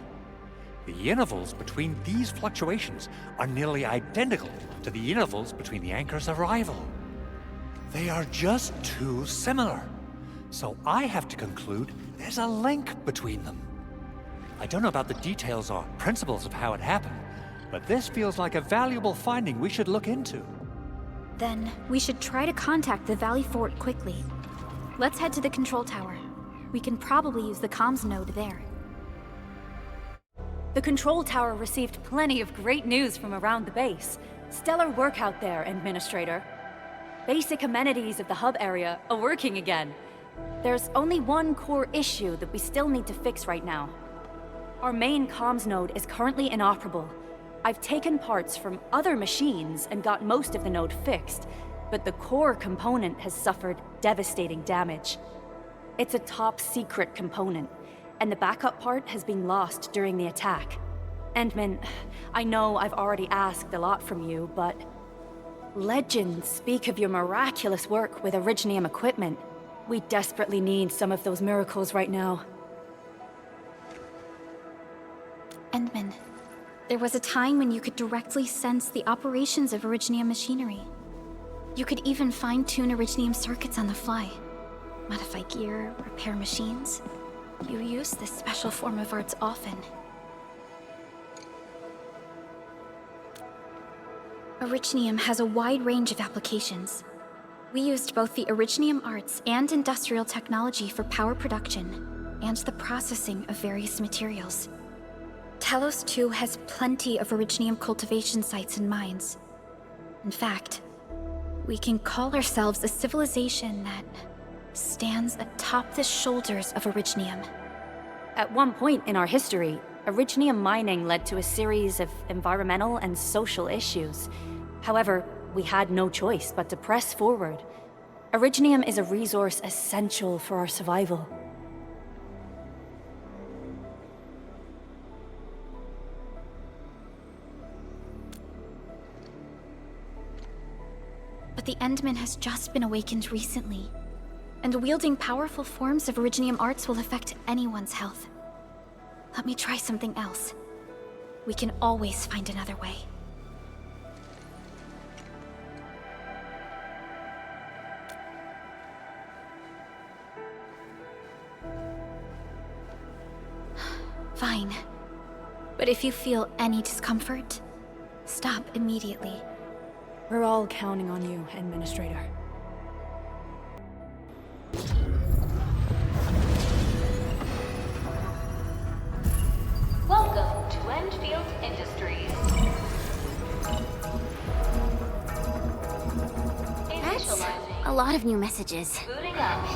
The intervals between these fluctuations are nearly identical to the intervals between the anchor's arrival. They are just too similar. So I have to conclude there's a link between them. I don't know about the details or principles of how it happened, but this feels like a valuable finding we should look into. Then, we should try to contact the Valley Fort quickly. Let's head to the control tower. We can probably use the comms node there. The control tower received plenty of great news from around the base. Stellar work out there, Administrator. Basic amenities of the hub area are working again. There's only one core issue that we still need to fix right now. Our main comms node is currently inoperable. I've taken parts from other machines and got most of the node fixed, but the core component has suffered devastating damage. It's a top-secret component, and the backup part has been lost during the attack. Endman, I know I've already asked a lot from you, but legends speak of your miraculous work with Originium equipment. We desperately need some of those miracles right now. Endman, there was a time when you could directly sense the operations of Originium machinery. You could even fine-tune Originium circuits on the fly, modify gear, repair machines. You use this special form of arts often. Originium has a wide range of applications. We used both the Originium arts and industrial technology for power production, and the processing of various materials. Talos 2 has plenty of Originium cultivation sites and mines. In fact, we can call ourselves a civilization that stands atop the shoulders of Originium. At one point in our history, Originium mining led to a series of environmental and social issues. However, we had no choice but to press forward. Originium is a resource essential for our survival. But the Endman has just been awakened recently, and wielding powerful forms of Originium arts will affect anyone's health. Let me try something else. We can always find another way. Fine. But if you feel any discomfort, stop immediately. We're all counting on you, Administrator. Welcome to Endfield Industries. That's a lot of new messages. Booting up.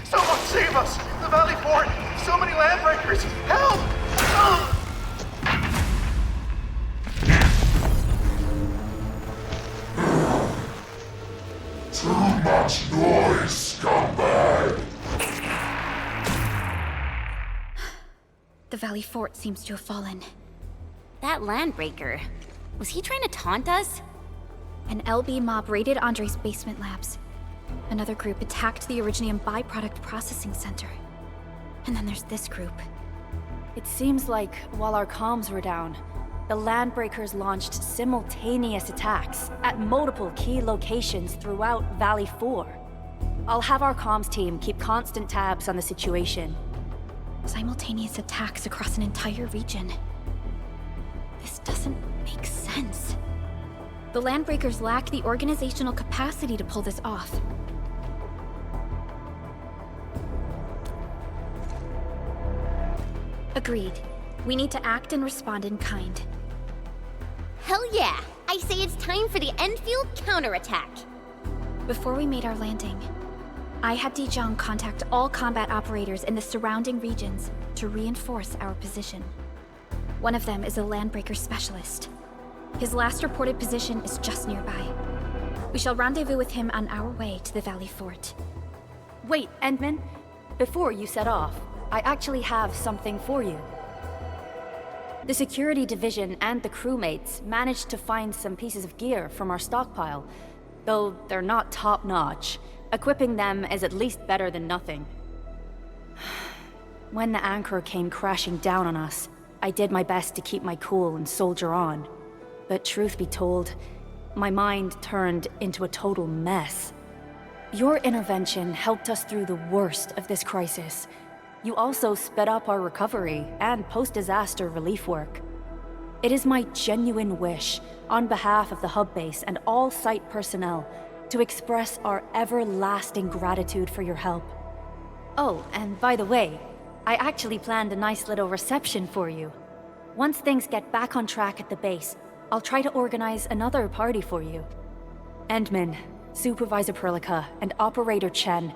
Someone save us! The Valley Fort! So many landbreakers! Help! Too much noise, scumbag! The Valley Fort seems to have fallen. That landbreaker, was he trying to taunt us? An LB mob raided Andre's basement labs. Another group attacked the Originium byproduct processing center. And then there's this group. It seems like while our comms were down, the Landbreakers launched simultaneous attacks at multiple key locations throughout Valley 4. I'll have our comms team keep constant tabs on the situation. Simultaneous attacks across an entire region. This doesn't make sense. The Landbreakers lack the organizational capacity to pull this off. Agreed. We need to act and respond in kind. Hell yeah! I say it's time for the Endfield counterattack. Before we made our landing, I had Dijong contact all combat operators in the surrounding regions to reinforce our position. One of them is a Landbreaker specialist. His last reported position is just nearby. We shall rendezvous with him on our way to the Valley Fort. Wait, Endman. Before you set off, I actually have something for you. The security division and the crewmates managed to find some pieces of gear from our stockpile, though they're not top-notch. Equipping them is at least better than nothing. When the anchor came crashing down on us, I did my best to keep my cool and soldier on. But truth be told, my mind turned into a total mess. Your intervention helped us through the worst of this crisis. You also sped up our recovery and post-disaster relief work. It is my genuine wish, on behalf of the hub base and all site personnel, to express our everlasting gratitude for your help. Oh, and by the way, I actually planned a nice little reception for you. Once things get back on track at the base, I'll try to organize another party for you. Endman, Supervisor Perlica, and Operator Chen,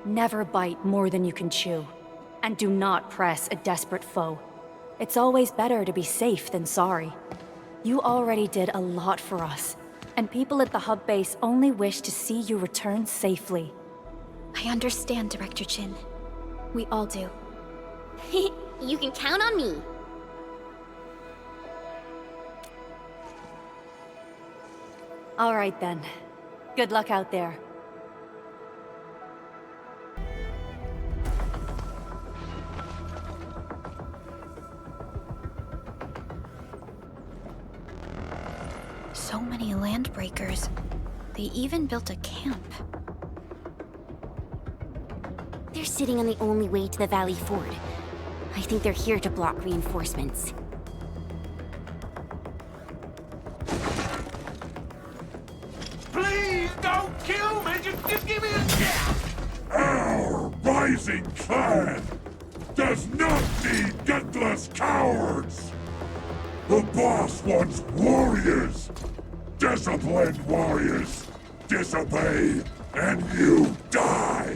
never bite more than you can chew. And do not press a desperate foe. It's always better to be safe than sorry. You already did a lot for us, and people at the hub base only wish to see you return safely. I understand, Director Chin. We all do. You can count on me. All right then. Good luck out there. So many Landbreakers. They even built a camp. They're sitting on the only way to the Valley Fort. I think they're here to block reinforcements. Please don't kill me! Just give me a chance! Our rising clan does not need gutless cowards! The boss wants warriors! Disciplined warriors! Disobey, and you die!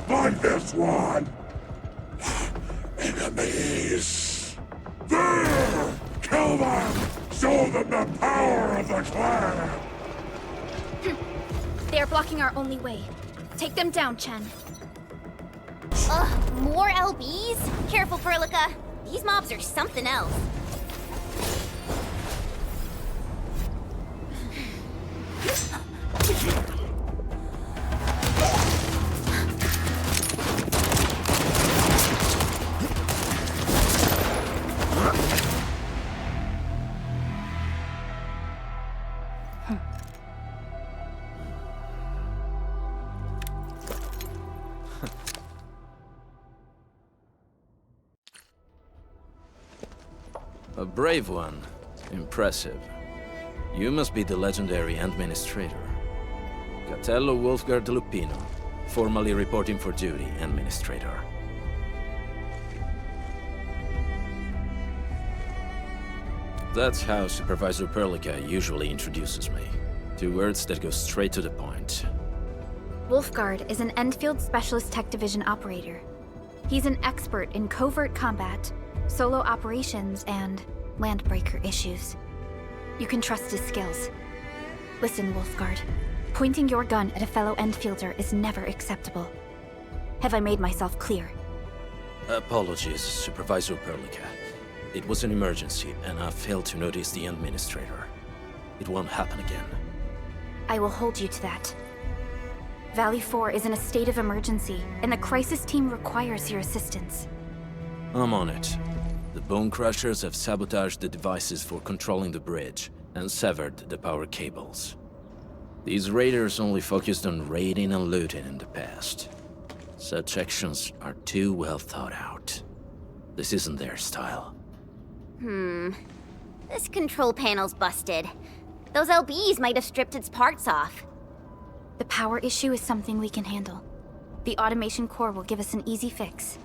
Like this one! Enemies! There! Kill them! Show them the power of the clan! They are blocking our only way. Take them down, Chen. Ugh, more LBs? Careful, Perlica. These mobs are something else. A brave one. Impressive. You must be the legendary Administrator. Catello Wolfgard Lupino, formally reporting for duty, Administrator. That's how Supervisor Perlica usually introduces me. 2 words that go straight to the point. Wolfgard is an Endfield Specialist Tech Division operator. He's an expert in covert combat, solo operations, and Landbreaker issues. You can trust his skills. Listen, Wolfgard. Pointing your gun at a fellow Endfielder is never acceptable. Have I made myself clear? Apologies, Supervisor Perlica. It was an emergency, and I failed to notice the Administrator. It won't happen again. I will hold you to that. Valley 4 is in a state of emergency, and the crisis team requires your assistance. I'm on it. The Bone Crushers have sabotaged the devices for controlling the bridge, and severed the power cables. These raiders only focused on raiding and looting in the past. Such actions are too well thought out. This isn't their style. This control panel's busted. Those LBs might have stripped its parts off. The power issue is something we can handle. The automation core will give us an easy fix.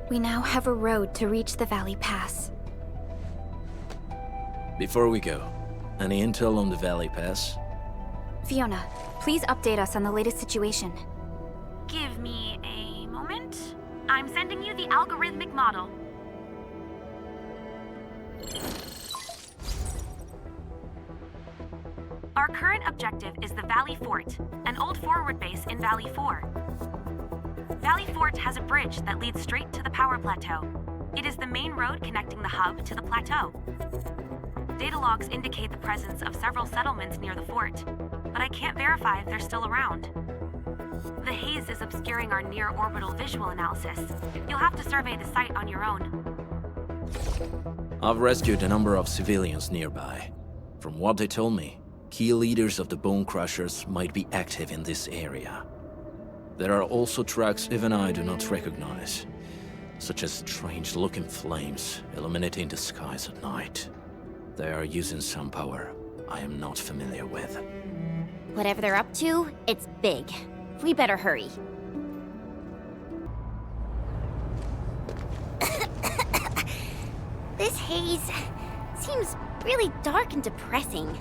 We now have a road to reach the Valley Pass. Before we go, any intel on the Valley Pass? Fiona, please update us on the latest situation. Give me a moment. I'm sending you the algorithmic model. Our current objective is the Valley Fort, an old forward base in Valley 4. Valley Fort has a bridge that leads straight to the power plateau. It is the main road connecting the hub to the plateau. Data logs indicate the presence of several settlements near the fort, but I can't verify if they're still around. The haze is obscuring our near-orbital visual analysis. You'll have to survey the site on your own. I've rescued a number of civilians nearby. From what they told me, key leaders of the Bone Crushers might be active in this area. There are also tracks even I do not recognize, such as strange-looking flames illuminating the skies at night. They are using some power I am not familiar with. Whatever they're up to, it's big. We better hurry. This haze seems really dark and depressing.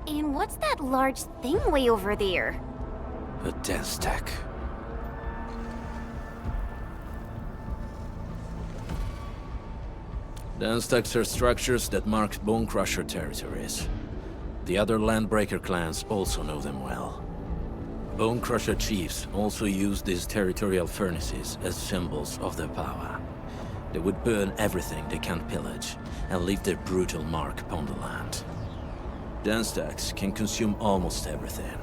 And what's that large thing way over there? A dense tech. Dense techs are structures that mark Bone Crusher territories. The other Landbreaker clans also know them well. Bone Crusher chiefs also use these territorial furnaces as symbols of their power. They would burn everything they can't pillage, and leave their brutal mark upon the land. Dense techs can consume almost everything.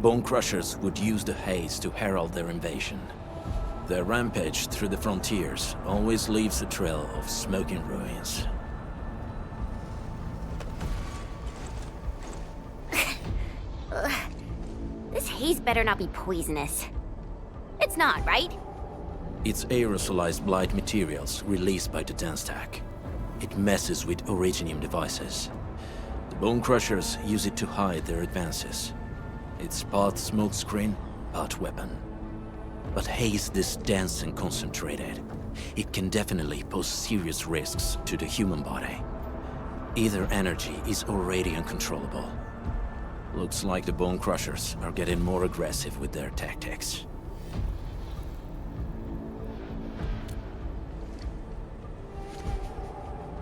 Bone Crushers would use the haze to herald their invasion. Their rampage through the frontiers always leaves a trail of smoking ruins. This haze better not be poisonous. It's not, right? It's aerosolized blight materials released by the dense tech. It messes with Originium devices. The Bone Crushers use it to hide their advances. It's part smokescreen, part weapon. But haze this dense and concentrated. It can definitely pose serious risks to the human body. Either energy is already uncontrollable. Looks like the Bone Crushers are getting more aggressive with their tactics.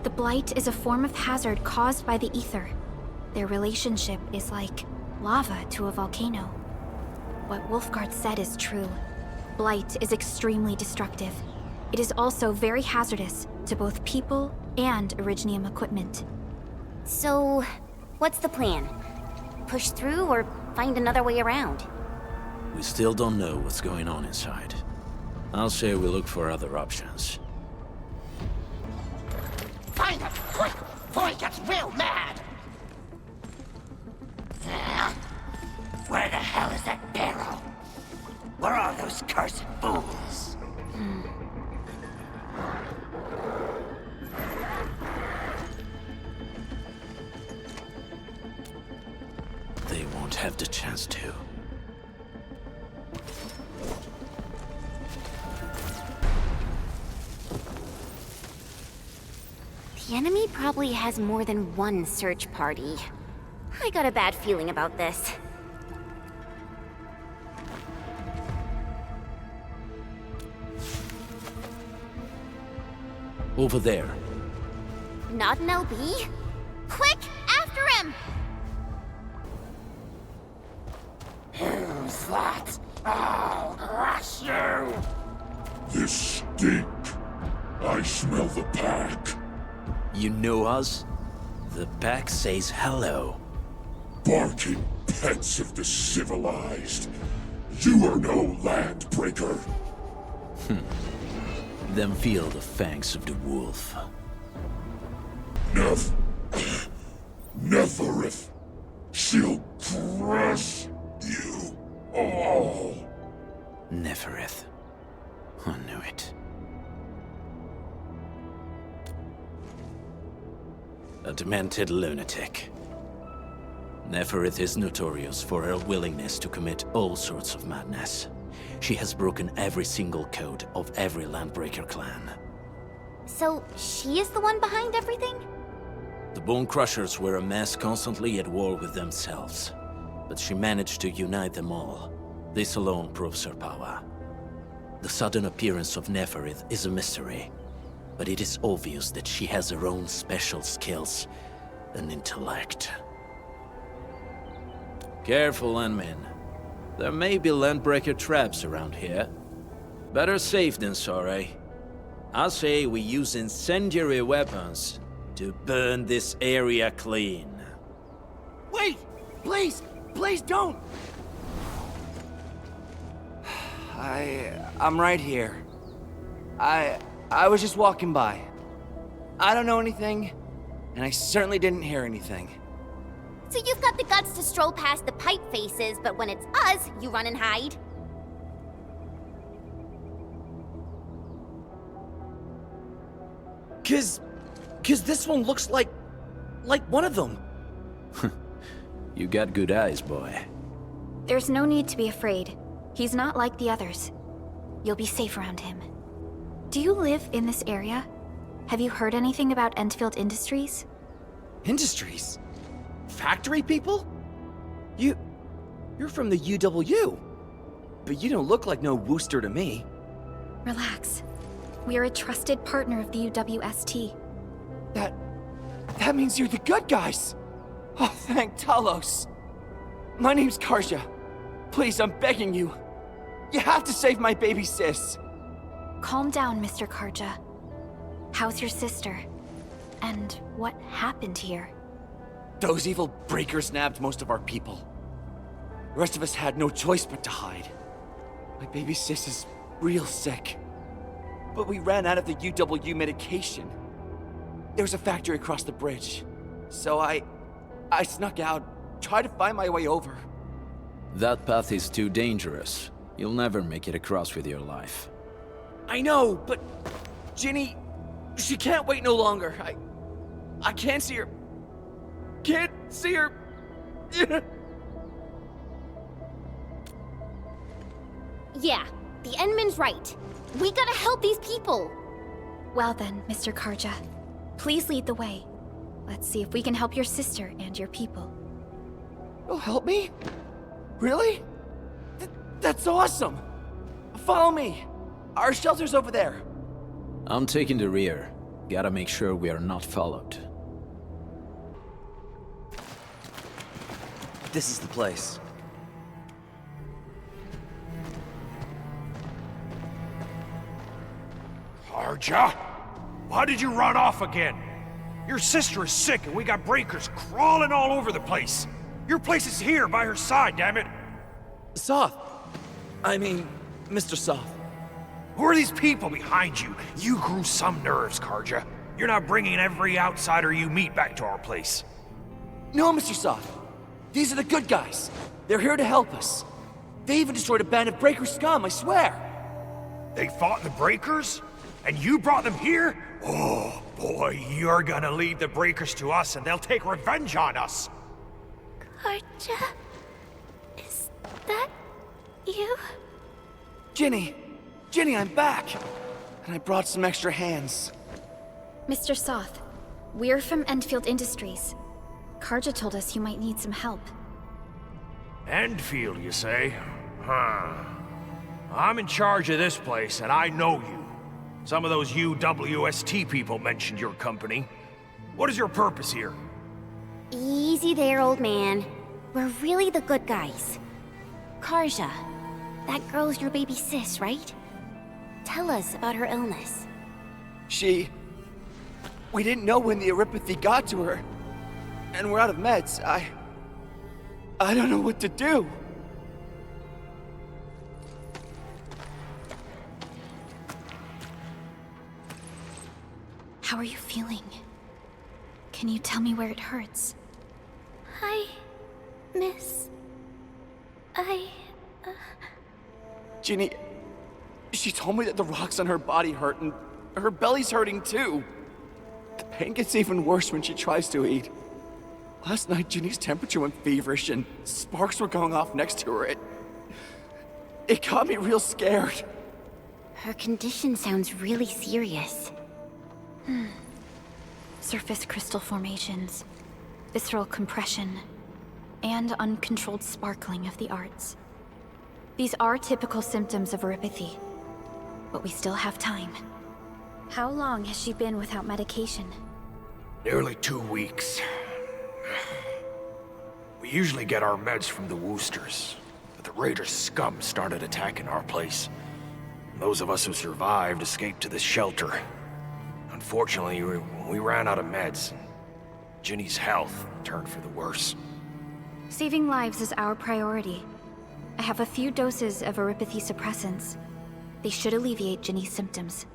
The blight is a form of hazard caused by the ether. Their relationship is like lava to a volcano. What Wolfguard said is true. Blight is extremely destructive. It is also very hazardous to both people and Originium equipment. So, what's the plan? Push through or find another way around? We still don't know what's going on inside. I'll say we look for other options. Find him, quick, before he gets real mad! Where the hell is that barrel? Where are those cursed fools? They won't have the chance to. The enemy probably has more than one search party. I got a bad feeling about this. Over there. Not an LB? Quick, after him! Who's that? I'll crush you! This stink. I smell the pack. You know us? The pack says hello. Barking pets of the civilized. You are no landbreaker. Then feel the fangs of the wolf. Neferith. She'll crush you all. Neferith. I knew it. A demented lunatic. Neferith is notorious for her willingness to commit all sorts of madness. She has broken every single code of every Landbreaker clan. So, she is the one behind everything? The Bone Crushers were a mess constantly at war with themselves. But she managed to unite them all. This alone proves her power. The sudden appearance of Neferith is a mystery. But it is obvious that she has her own special skills and intellect. Careful, Endmin. There may be Landbreaker traps around here. Better safe than sorry. I say we use incendiary weapons to burn this area clean. Wait! Please! Please don't! I'm right here. I was just walking by. I don't know anything, and I certainly didn't hear anything. So you've got the guts to stroll past the pipe faces, but when it's us, you run and hide? Cause this one looks like one of them. You got good eyes, boy. There's no need to be afraid. He's not like the others. You'll be safe around him. Do you live in this area? Have you heard anything about Endfield Industries? Industries? Factory people? You're from the UW. But you don't look like no Wooster to me. Relax. We are a trusted partner of the UWST. That means you're the good guys! Oh, thank Talos! My name's Karja. Please, I'm begging you. You have to save my baby sis. Calm down, Mr. Karja. How's your sister? And what happened here? Those evil breakers nabbed most of our people. The rest of us had no choice but to hide. My baby sis is real sick. But we ran out of the UW medication. There was a factory across the bridge. So I snuck out, tried to find my way over. That path is too dangerous. You'll never make it across with your life. I know, but Ginny, she can't wait no longer. I can't see her. Can't see her. Yeah, the Endman's right. We gotta help these people. Well then, Mr. Karja, please lead the way. Let's see if we can help your sister and your people. You'll help me? Really? That's awesome! Follow me! Our shelter's over there. I'm taking the rear. Gotta make sure we are not followed. This is the place. Karja? Why did you run off again? Your sister is sick and we got breakers crawling all over the place. Your place is here by her side, damn it. Soth. I mean, Mr. Soth. Who are these people behind you? You grew some nerves, Karja. You're not bringing every outsider you meet back to our place. No, Mr. Soth. These are the good guys. They're here to help us. They even destroyed a band of breaker scum, I swear. They fought the breakers? And you brought them here? Oh, boy, you're gonna lead the breakers to us and they'll take revenge on us. Karja? Is that you? Ginny, I'm back. And I brought some extra hands. Mr. Soth, we're from Endfield Industries. Karja told us you might need some help. Endfield, you say? Huh. I'm in charge of this place, and I know you. Some of those UWST people mentioned your company. What is your purpose here? Easy there, old man. We're really the good guys. Karja, that girl's your baby sis, right? Tell us about her illness. We didn't know when the erypathy got to her. And we're out of meds. I don't know what to do. are you feeling? Can you tell me where it hurts? Hi, miss. Ginny, she told me that the rocks on her body hurt and her belly's hurting too. The pain gets even worse when she tries to eat. Last night, Ginny's temperature went feverish and sparks were going off next to her. It got me real scared. Her condition sounds really serious. Surface crystal formations, visceral compression, and uncontrolled sparkling of the arts. These are typical symptoms of erypathy, but we still have time. How long has she been without medication? Nearly 2 weeks. We usually get our meds from the Woosters, but the Raiders' scum started attacking our place. Those of us who survived escaped to this shelter. Unfortunately, we ran out of meds. Ginny's health turned for the worse. Saving lives is our priority. I have a few doses of erypathy suppressants. They should alleviate Ginny's symptoms.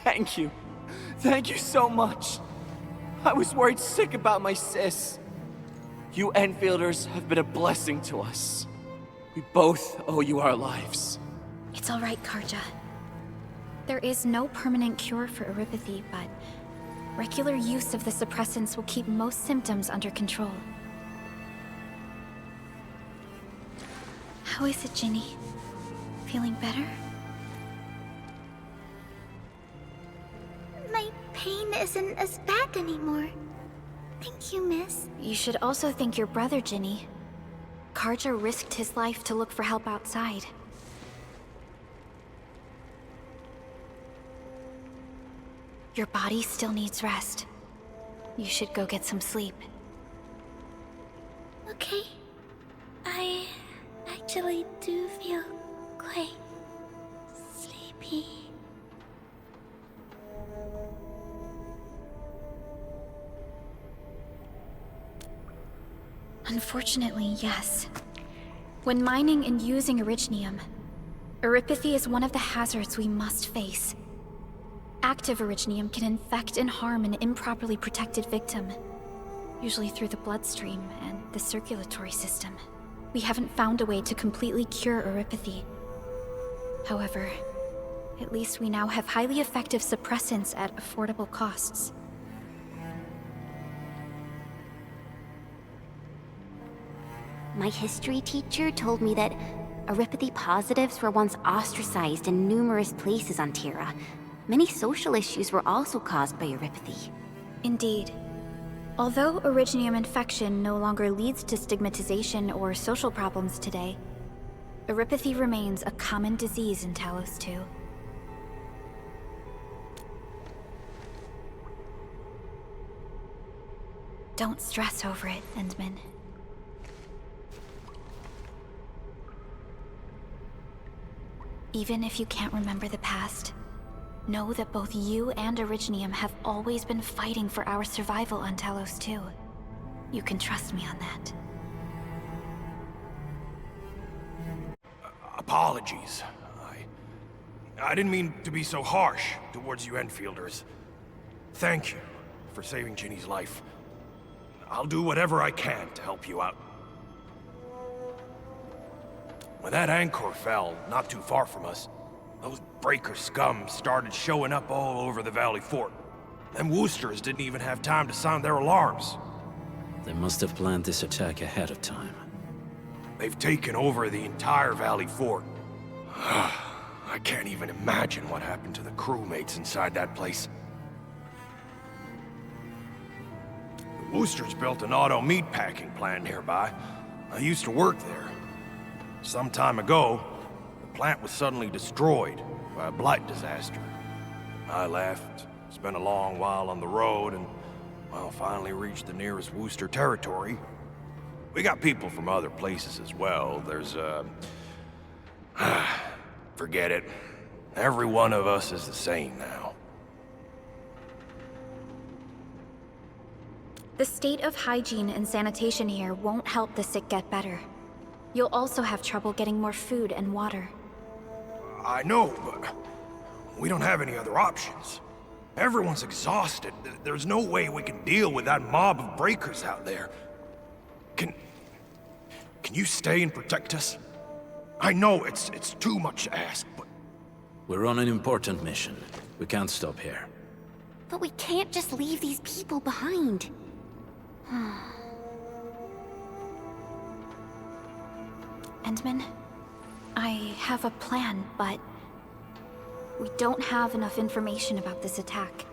Thank you. Thank you so much. I was worried sick about my sis. You Enfielders have been a blessing to us. We both owe you our lives. It's all right, Karja. There is no permanent cure for erypathy, but regular use of the suppressants will keep most symptoms under control. How is it, Ginny? Feeling better? My pain isn't as bad anymore. Thank you, miss. You should also thank your brother, Ginny. Karja risked his life to look for help outside. Your body still needs rest. You should go get some sleep. Okay. I actually do feel quite sleepy. Unfortunately, yes. When mining and using Originium, erypathy is one of the hazards we must face. Active Originium can infect and harm an improperly protected victim, usually through the bloodstream and the circulatory system. We haven't found a way to completely cure erypathy. However, at least we now have highly effective suppressants at affordable costs. My history teacher told me that erypathy positives were once ostracized in numerous places on Terra. Many social issues were also caused by erypathy. Indeed. Although Originium infection no longer leads to stigmatization or social problems today, erypathy remains a common disease in Talos 2. Don't stress over it, Endman. Even if you can't remember the past, know that both you and Originium have always been fighting for our survival on Talos 2. You can trust me on that. Apologies. I didn't mean to be so harsh towards you Enfielders. Thank you for saving Ginny's life. I'll do whatever I can to help you out. When that anchor fell, not too far from us, those breaker scum started showing up all over the Valley Fort. Them Woosters didn't even have time to sound their alarms. They must have planned this attack ahead of time. They've taken over the entire Valley Fort. I can't even imagine what happened to the crewmates inside that place. The Wooster's built an auto meatpacking plant nearby. I used to work there. Some time ago, the plant was suddenly destroyed by a blight disaster. I left, spent a long while on the road, and, well, finally reached the nearest Wooster territory. We got people from other places as well. There's, forget it. Every one of us is the same now. The state of hygiene and sanitation here won't help the sick get better. You'll also have trouble getting more food and water. I know, but we don't have any other options. Everyone's exhausted. There's no way we can deal with that mob of breakers out there. Can you stay and protect us? I know it's too much to ask, but... We're on an important mission. We can't stop here. But we can't just leave these people behind. Endman, I have a plan, but we don't have enough information about this attack.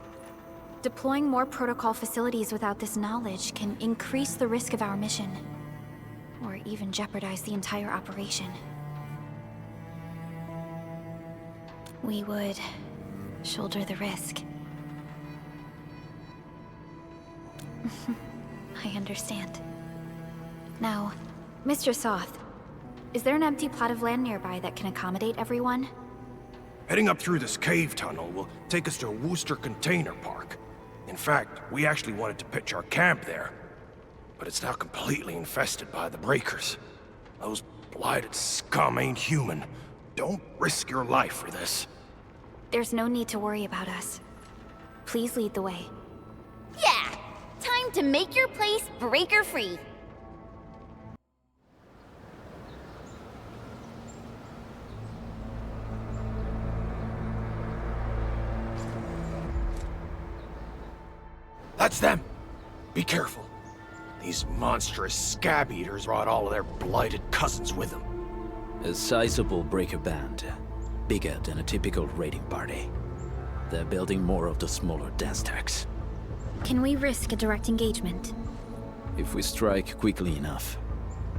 Deploying more protocol facilities without this knowledge can increase the risk of our mission, or even jeopardize the entire operation. We would shoulder the risk. I understand. Now, Mr. Soth, is there an empty plot of land nearby that can accommodate everyone? Heading up through this cave tunnel will take us to a Wooster container park. In fact, we actually wanted to pitch our camp there. But it's now completely infested by the breakers. Those blighted scum ain't human. Don't risk your life for this. There's no need to worry about us. Please lead the way. Yeah! Time to make your place breaker-free. That's them! Be careful. These monstrous scab eaters brought all of their blighted cousins with them. A sizable breaker band. Bigger than a typical raiding party. They're building more of the smaller dance tags. Can we risk a direct engagement? If we strike quickly enough,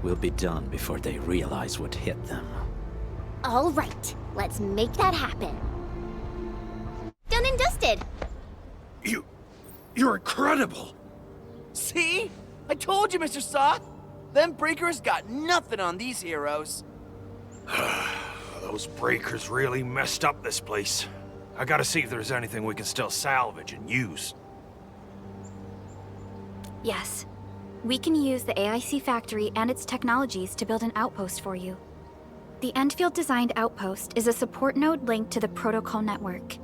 we'll be done before they realize what hit them. All right, let's make that happen. Done and dusted. You're incredible! See? I told you, Mr. Soth! Them breakers got nothing on these heroes. Those breakers really messed up this place. I gotta see if there's anything we can still salvage and use. Yes. We can use the AIC factory and its technologies to build an outpost for you. The Endfield-designed outpost is a support node linked to the protocol network.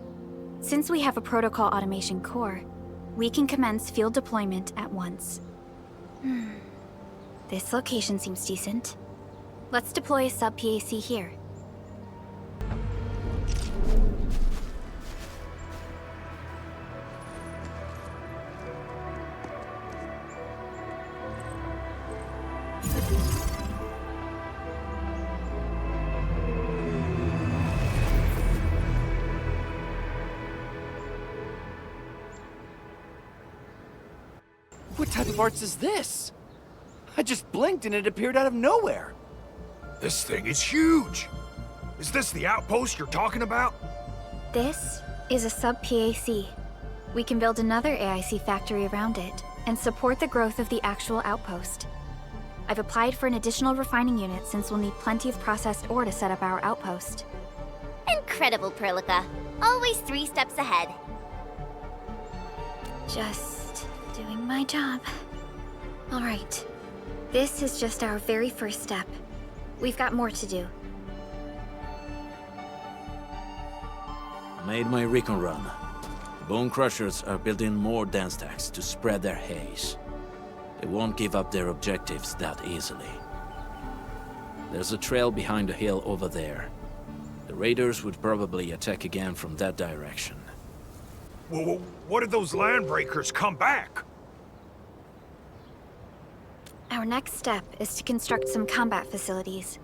Since we have a protocol automation core, we can commence field deployment at once. This location seems decent. Let's deploy a sub-PAC here. What type of arts is this? I just blinked and it appeared out of nowhere. This thing is huge! Is this the outpost you're talking about? This is a sub-PAC. We can build another AIC factory around it and support the growth of the actual outpost. I've applied for an additional refining unit since we'll need plenty of processed ore to set up our outpost. Incredible, Perlica. Always 3 steps ahead. Just doing my job. All right. This is just our very first step. We've got more to do. Made my recon run. The Bone Crushers are building more dance stacks to spread their haze. They won't give up their objectives that easily. There's a trail behind the hill over there. The raiders would probably attack again from that direction. Well, what if those landbreakers come back? Our next step is to construct some combat facilities.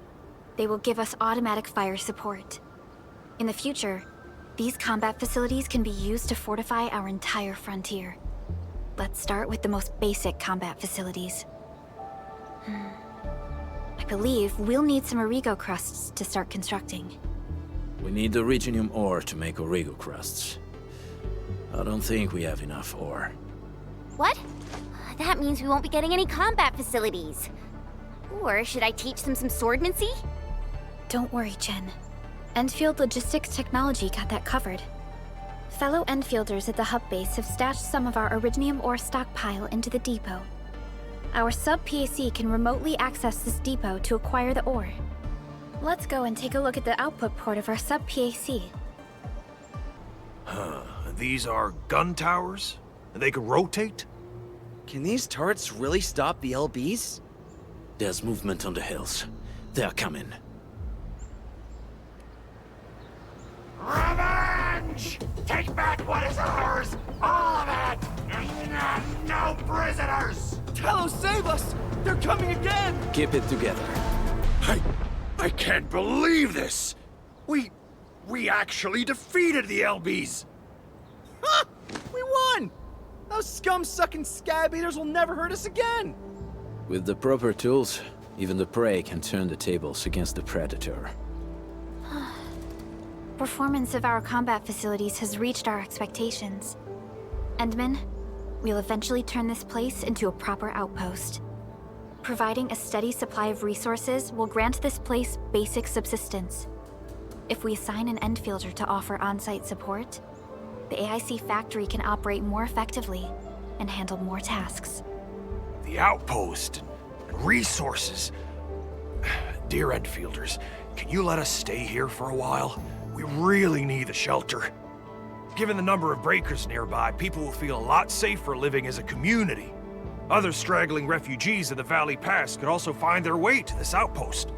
They will give us automatic fire support. In the future, these combat facilities can be used to fortify our entire frontier. Let's start with the most basic combat facilities. I believe we'll need some Origo crusts to start constructing. We need the Originium ore to make Origo crusts. I don't think we have enough ore. What? That means we won't be getting any combat facilities. Or should I teach them some swordmancy? Don't worry, Chen. Endfield Logistics Technology got that covered. Fellow Endfielders at the hub base have stashed some of our Originium ore stockpile into the depot. Our sub-PAC can remotely access this depot to acquire the ore. Let's go and take a look at the output port of our sub-PAC. Huh. These are gun towers? They can rotate? Can these turrets really stop the LBs? There's movement on the hills. They're coming. Revenge! Take back what is ours! All of it! No prisoners! Talos, save us! They're coming again! Keep it together. I can't believe this! We actually defeated the LBs! Ha! We won! Those scum-sucking scab eaters will never hurt us again! With the proper tools, even the prey can turn the tables against the predator. Performance of our combat facilities has reached our expectations. Endman, we'll eventually turn this place into a proper outpost. Providing a steady supply of resources will grant this place basic subsistence. If we assign an Endfielder to offer on-site support, the AIC factory can operate more effectively and handle more tasks. The outpost and resources. Dear Endfielders, can you let us stay here for a while? We really need the shelter. Given the number of breakers nearby, people will feel a lot safer living as a community. Other straggling refugees of the Valley Pass could also find their way to this outpost.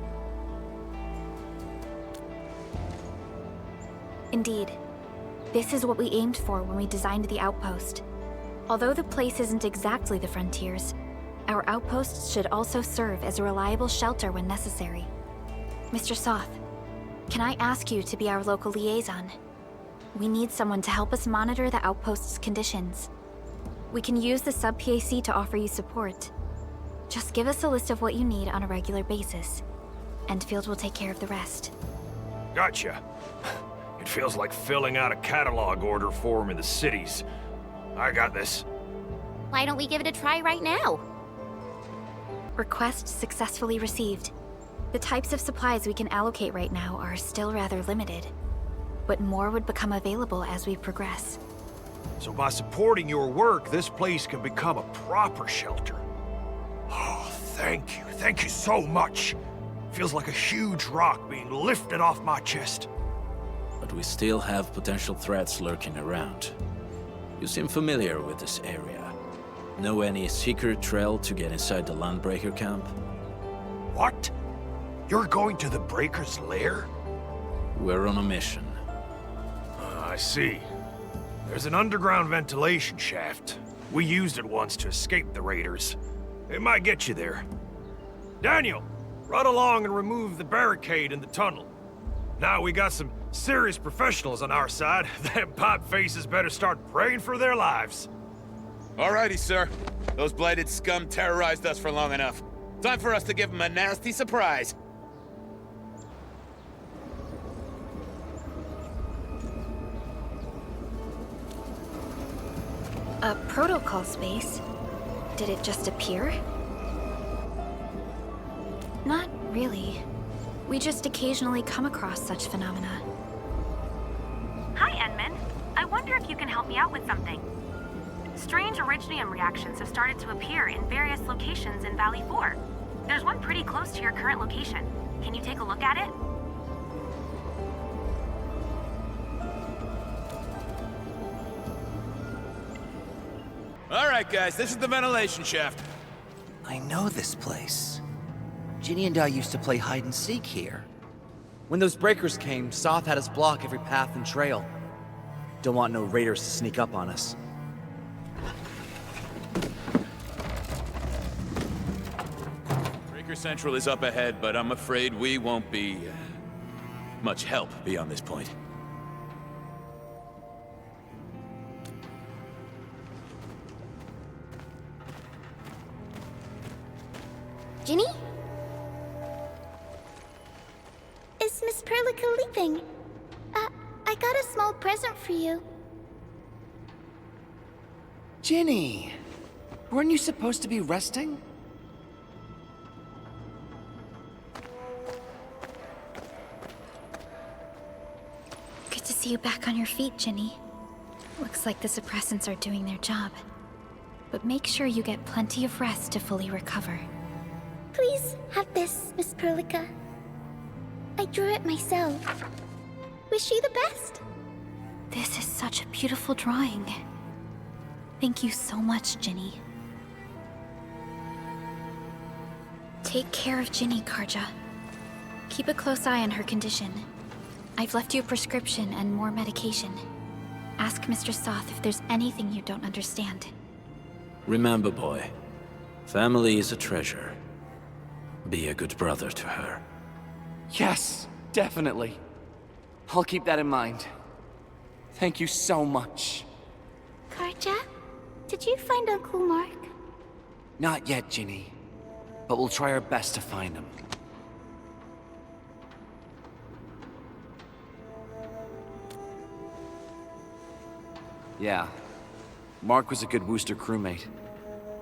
Indeed. This is what we aimed for when we designed the outpost. Although the place isn't exactly the frontiers, our outposts should also serve as a reliable shelter when necessary. Mr. Soth, can I ask you to be our local liaison? We need someone to help us monitor the outpost's conditions. We can use the sub-PAC to offer you support. Just give us a list of what you need on a regular basis. Endfield will take care of the rest. Gotcha. It feels like filling out a catalog order form in the cities. I got this. Why don't we give it a try right now? Request successfully received. The types of supplies we can allocate right now are still rather limited, but more would become available as we progress. So by supporting your work, this place can become a proper shelter. Oh, thank you. Thank you so much. Feels like a huge rock being lifted off my chest. But we still have potential threats lurking around. You seem familiar with this area. Know any secret trail to get inside the Landbreaker camp? What? You're going to the Breaker's lair? We're on a mission. I see. There's an underground ventilation shaft. We used it once to escape the raiders. It might get you there. Daniel, run along and remove the barricade in the tunnel. Now we got some serious professionals on our side. Them pipe faces better start praying for their lives. Alrighty, sir. Those blighted scum terrorized us for long enough. Time for us to give them a nasty surprise. A protocol space? Did it just appear? Not really. We just occasionally come across such phenomena. Hi, Enman. I wonder if you can help me out with something. Strange Originium reactions have started to appear in various locations in Valley 4. There's one pretty close to your current location. Can you take a look at it? Alright, guys, this is the ventilation shaft. I know this place. Ginny and I used to play hide and seek here. When those breakers came, Soth had us block every path and trail. Don't want no raiders to sneak up on us. Breaker Central is up ahead, but I'm afraid we won't be much help beyond this point. doing? I got a small present for you. Ginny! Weren't you supposed to be resting? Good to see you back on your feet, Ginny. Looks like the suppressants are doing their job. But make sure you get plenty of rest to fully recover. Please have this, Miss Perlica. I drew it myself. Wish you the best. This is such a beautiful drawing. Thank you so much, Ginny. Take care of Ginny, Karja. Keep a close eye on her condition. I've left you a prescription and more medication. Ask Mr. Soth if there's anything you don't understand. Remember, boy, family is a treasure. Be a good brother to her. Yes, definitely. I'll keep that in mind. Thank you so much. Karja, did you find Uncle Mark? Not yet, Ginny. But we'll try our best to find him. Yeah. Mark was a good Wooster crewmate.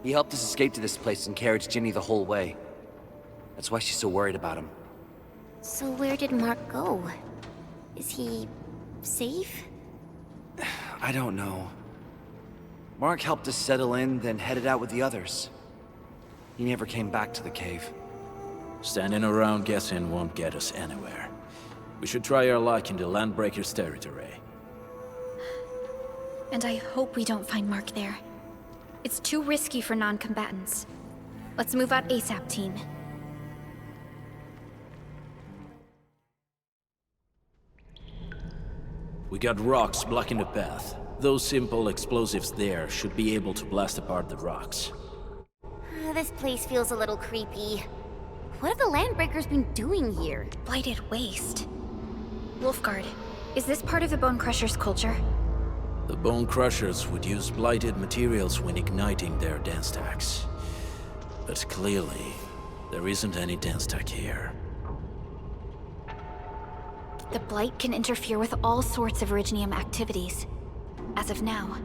He helped us escape to this place and carried Ginny the whole way. That's why she's so worried about him. So where did Mark go? Is he safe? I don't know. Mark helped us settle in, then headed out with the others. He never came back to the cave. Standing around guessing won't get us anywhere. We should try our luck in the Landbreakers' territory. And I hope we don't find Mark there. It's too risky for non-combatants. Let's move out ASAP, team. We got rocks blocking the path. Those simple explosives there should be able to blast apart the rocks. This place feels a little creepy. What have the Landbreakers been doing here? Blighted waste. Wolfguard, is this part of the Bone Crusher's culture? The Bone Crushers would use blighted materials when igniting their dance stacks. But clearly, there isn't any dance stack here. The Blight can interfere with all sorts of Originium activities. As of now,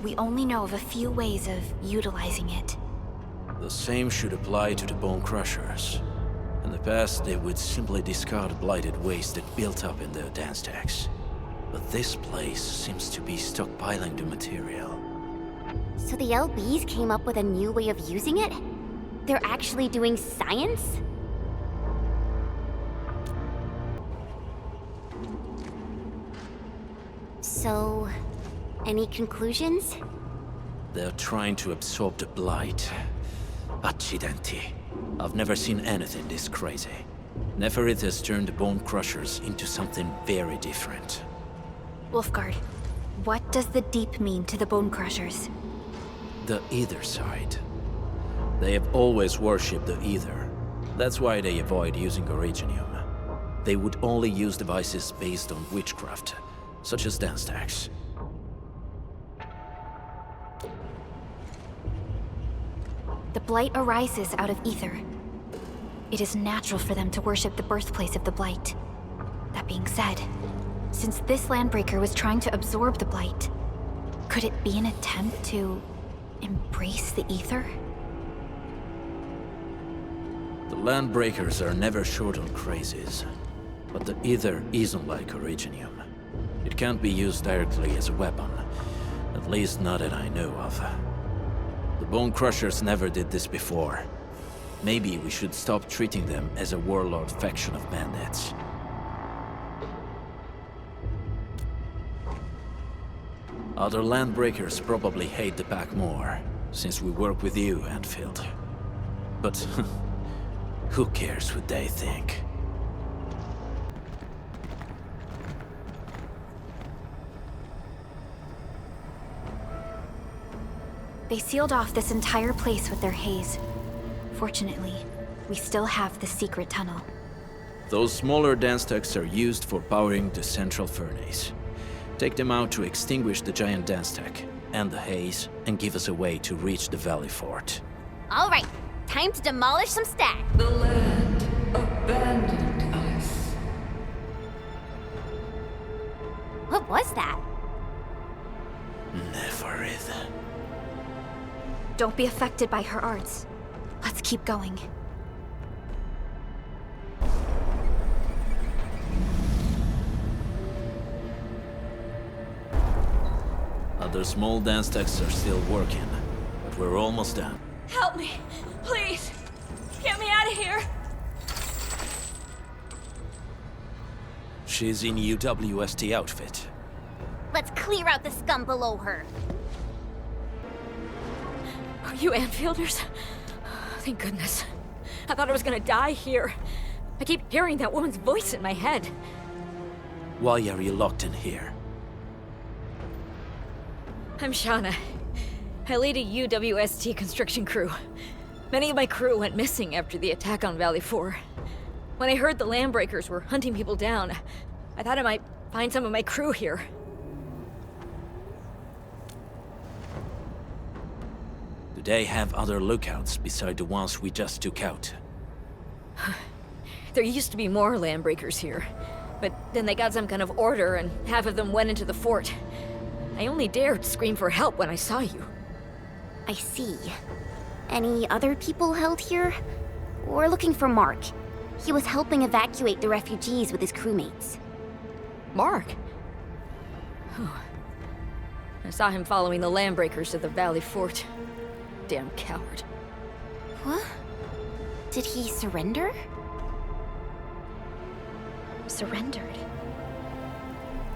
we only know of a few ways of utilizing it. The same should apply to the Bone Crushers. In the past, they would simply discard blighted waste that built up in their dance stacks. But this place seems to be stockpiling the material. So the LBs came up with a new way of using it? They're actually doing science? So, any conclusions? They're trying to absorb the blight. Accidenti. I've never seen anything this crazy. Neferith has turned the Bone Crushers into something very different. Wolfguard, what does the Deep mean to the Bone Crushers? The Ether side. They have always worshipped the Ether. That's why they avoid using Originium. They would only use devices based on witchcraft, such as dance stacks. The Blight arises out of Ether. It is natural for them to worship the birthplace of the Blight. That being said, since this Landbreaker was trying to absorb the Blight, could it be an attempt to embrace the Ether? The Landbreakers are never short on crazes, but the Ether isn't like Originium. It can't be used directly as a weapon, at least not that I know of. The Bone Crushers never did this before. Maybe we should stop treating them as a warlord faction of bandits. Other Landbreakers probably hate the pack more, since we work with you, Endfield. But who cares what they think? They sealed off this entire place with their haze. Fortunately, we still have the secret tunnel. Those smaller dance stacks are used for powering the central furnace. Take them out to extinguish the giant dance stack and the haze, and give us a way to reach the Valley Fort. All right, time to demolish some stacks. The land abandoned us. What was that? Never. Don't be affected by her arts. Let's keep going. Other small dance techs are still working, but we're almost done. Help me, please. Get me out of here. She's in UWST outfit. Let's clear out the scum below her. Are you Enfielders? Thank goodness. I thought I was gonna die here. I keep hearing that woman's voice in my head. Why are you locked in here? I'm Shauna. I lead a UWST construction crew. Many of my crew went missing after the attack on Vale 4. When I heard the Landbreakers were hunting people down, I thought I might find some of my crew here. Do they have other lookouts beside the ones we just took out? There used to be more Landbreakers here, but then they got some kind of order and half of them went into the fort. I only dared scream for help when I saw you. I see. Any other people held here? We're looking for Mark. He was helping evacuate the refugees with his crewmates. Mark? Oh. I saw him following the Landbreakers to the Valley Fort. Damn coward. What? Did he surrender? Surrendered?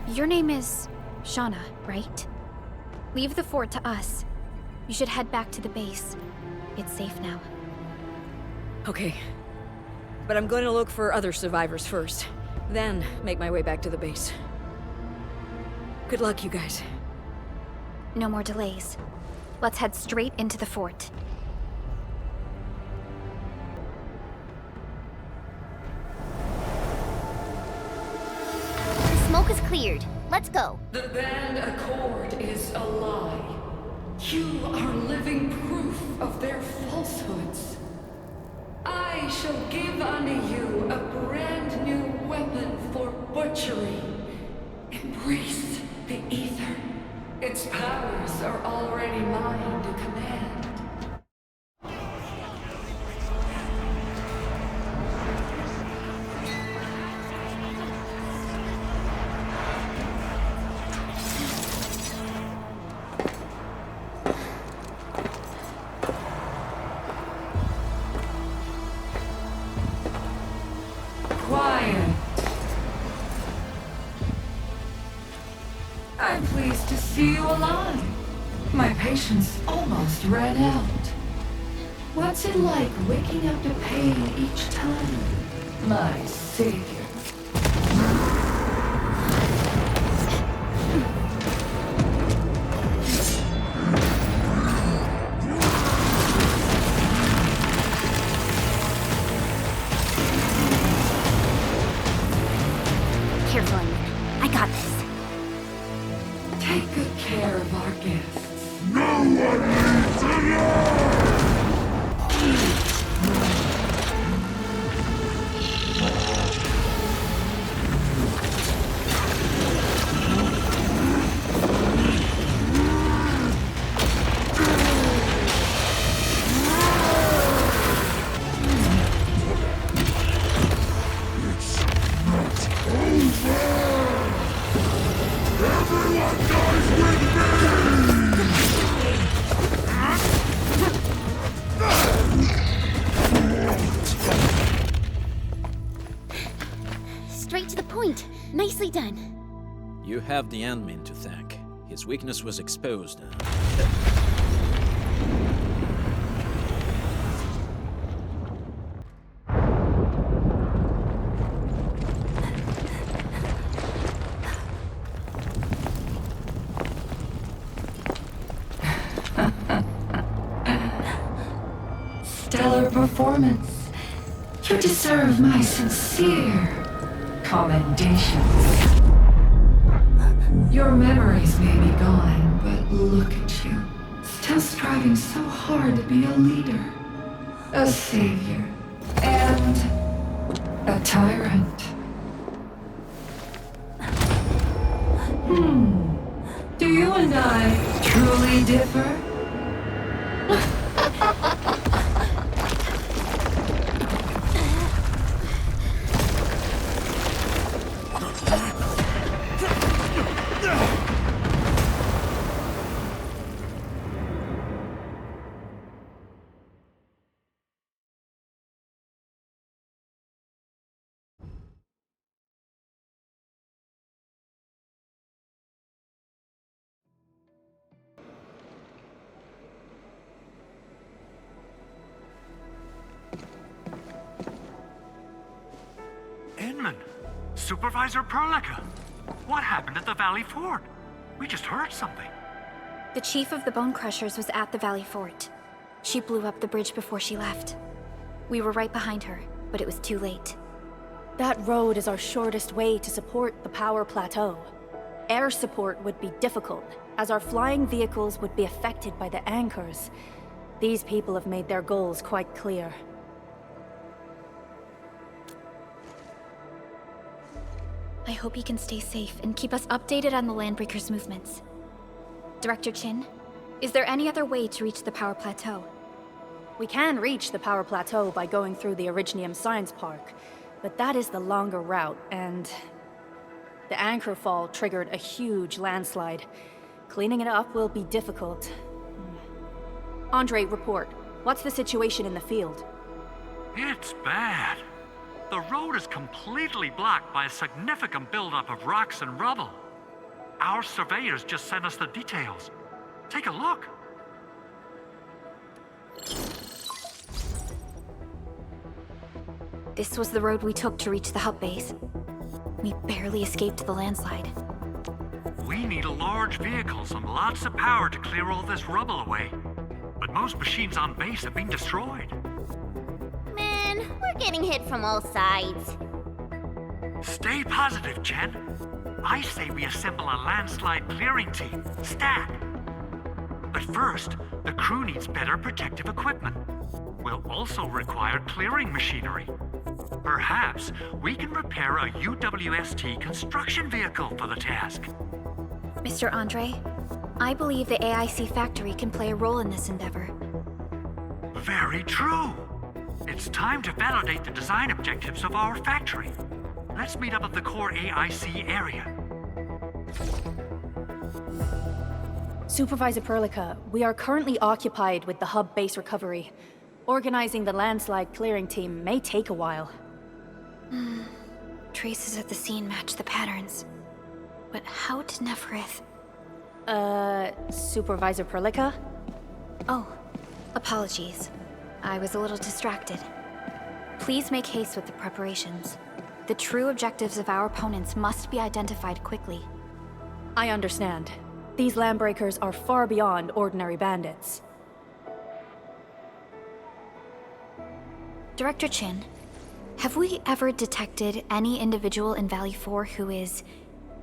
Your name is Shauna, right? Leave the fort to us. You should head back to the base. It's safe now. Okay. But I'm going to look for other survivors first. Then make my way back to the base. Good luck, you guys. No more delays. Let's head straight into the fort. The smoke is cleared. Let's go. The band accord is a lie. You are living proof of their falsehoods. I shall give unto you a brand new weapon for butchery. Embrace the ether. Its powers are already mine to command. Quiet. I'm pleased to see you alive. My patience almost ran out. What's it like waking up to pain each time, my savior? Careful, Emma. I got this. Take good care of our guests. No one needs to know! Straight to the point. Nicely done. You have the admin to thank. His weakness was exposed. Stellar performance. You deserve my sincere commendations. Your memories may be gone, but look at you. Still striving so hard to be a leader, a savior, and a tyrant. Do you and I truly differ? Inman, Supervisor Perlica, what happened at the Valley Fort? We just heard something. The chief of the Bone Crushers was at the Valley Fort. She blew up the bridge before she left. We were right behind her, but it was too late. That road is our shortest way to support the power plateau. Air support would be difficult, as our flying vehicles would be affected by the anchors. These people have made their goals quite clear. I hope he can stay safe and keep us updated on the Landbreakers' movements. Director Chin, is there any other way to reach the power plateau? We can reach the power plateau by going through the Originium Science Park, but that is the longer route, and the anchor fall triggered a huge landslide. Cleaning it up will be difficult. Andre, report. What's the situation in the field? It's bad. The road is completely blocked by a significant buildup of rocks and rubble. Our surveyors just sent us the details. Take a look. This was the road we took to reach the hub base. We barely escaped the landslide. We need large vehicles and lots of power to clear all this rubble away. But most machines on base have been destroyed. Man, we're getting hit from all sides. Stay positive, Chen. I say we assemble a landslide clearing team, stat. But first, the crew needs better protective equipment. We'll also require clearing machinery. Perhaps we can repair a UWST construction vehicle for the task. Mr. Andre, I believe the AIC factory can play a role in this endeavor. Very true. It's time to validate the design objectives of our factory. Let's meet up at the core AIC area. Supervisor Perlica, we are currently occupied with the hub base recovery. Organizing the landslide clearing team may take a while. Traces at the scene match the patterns. But how did Neferith... Supervisor Perlica? Oh, apologies. I was a little distracted. Please make haste with the preparations. The true objectives of our opponents must be identified quickly. I understand. These Landbreakers are far beyond ordinary bandits. Director Chin, have we ever detected any individual in Valley 4 who is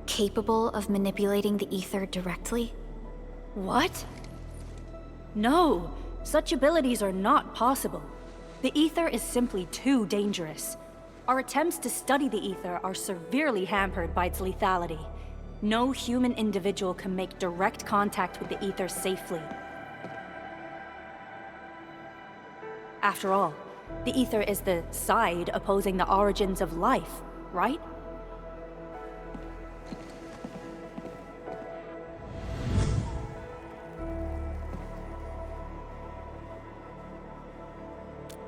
capable of manipulating the ether directly? What? No, such abilities are not possible. The ether is simply too dangerous. Our attempts to study the ether are severely hampered by its lethality. No human individual can make direct contact with the ether safely. After all, the ether is the side opposing the origins of life, right?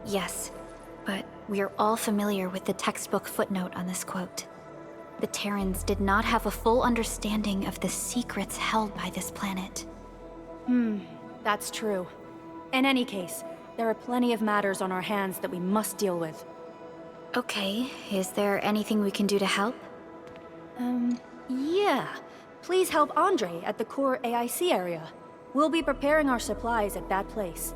Yes, but we are all familiar with the textbook footnote on this quote. The Terrans did not have a full understanding of the secrets held by this planet. That's true. In any case, there are plenty of matters on our hands that we must deal with. Okay, is there anything we can do to help? Yeah. Please help Andre at the core AIC area. We'll be preparing our supplies at that place.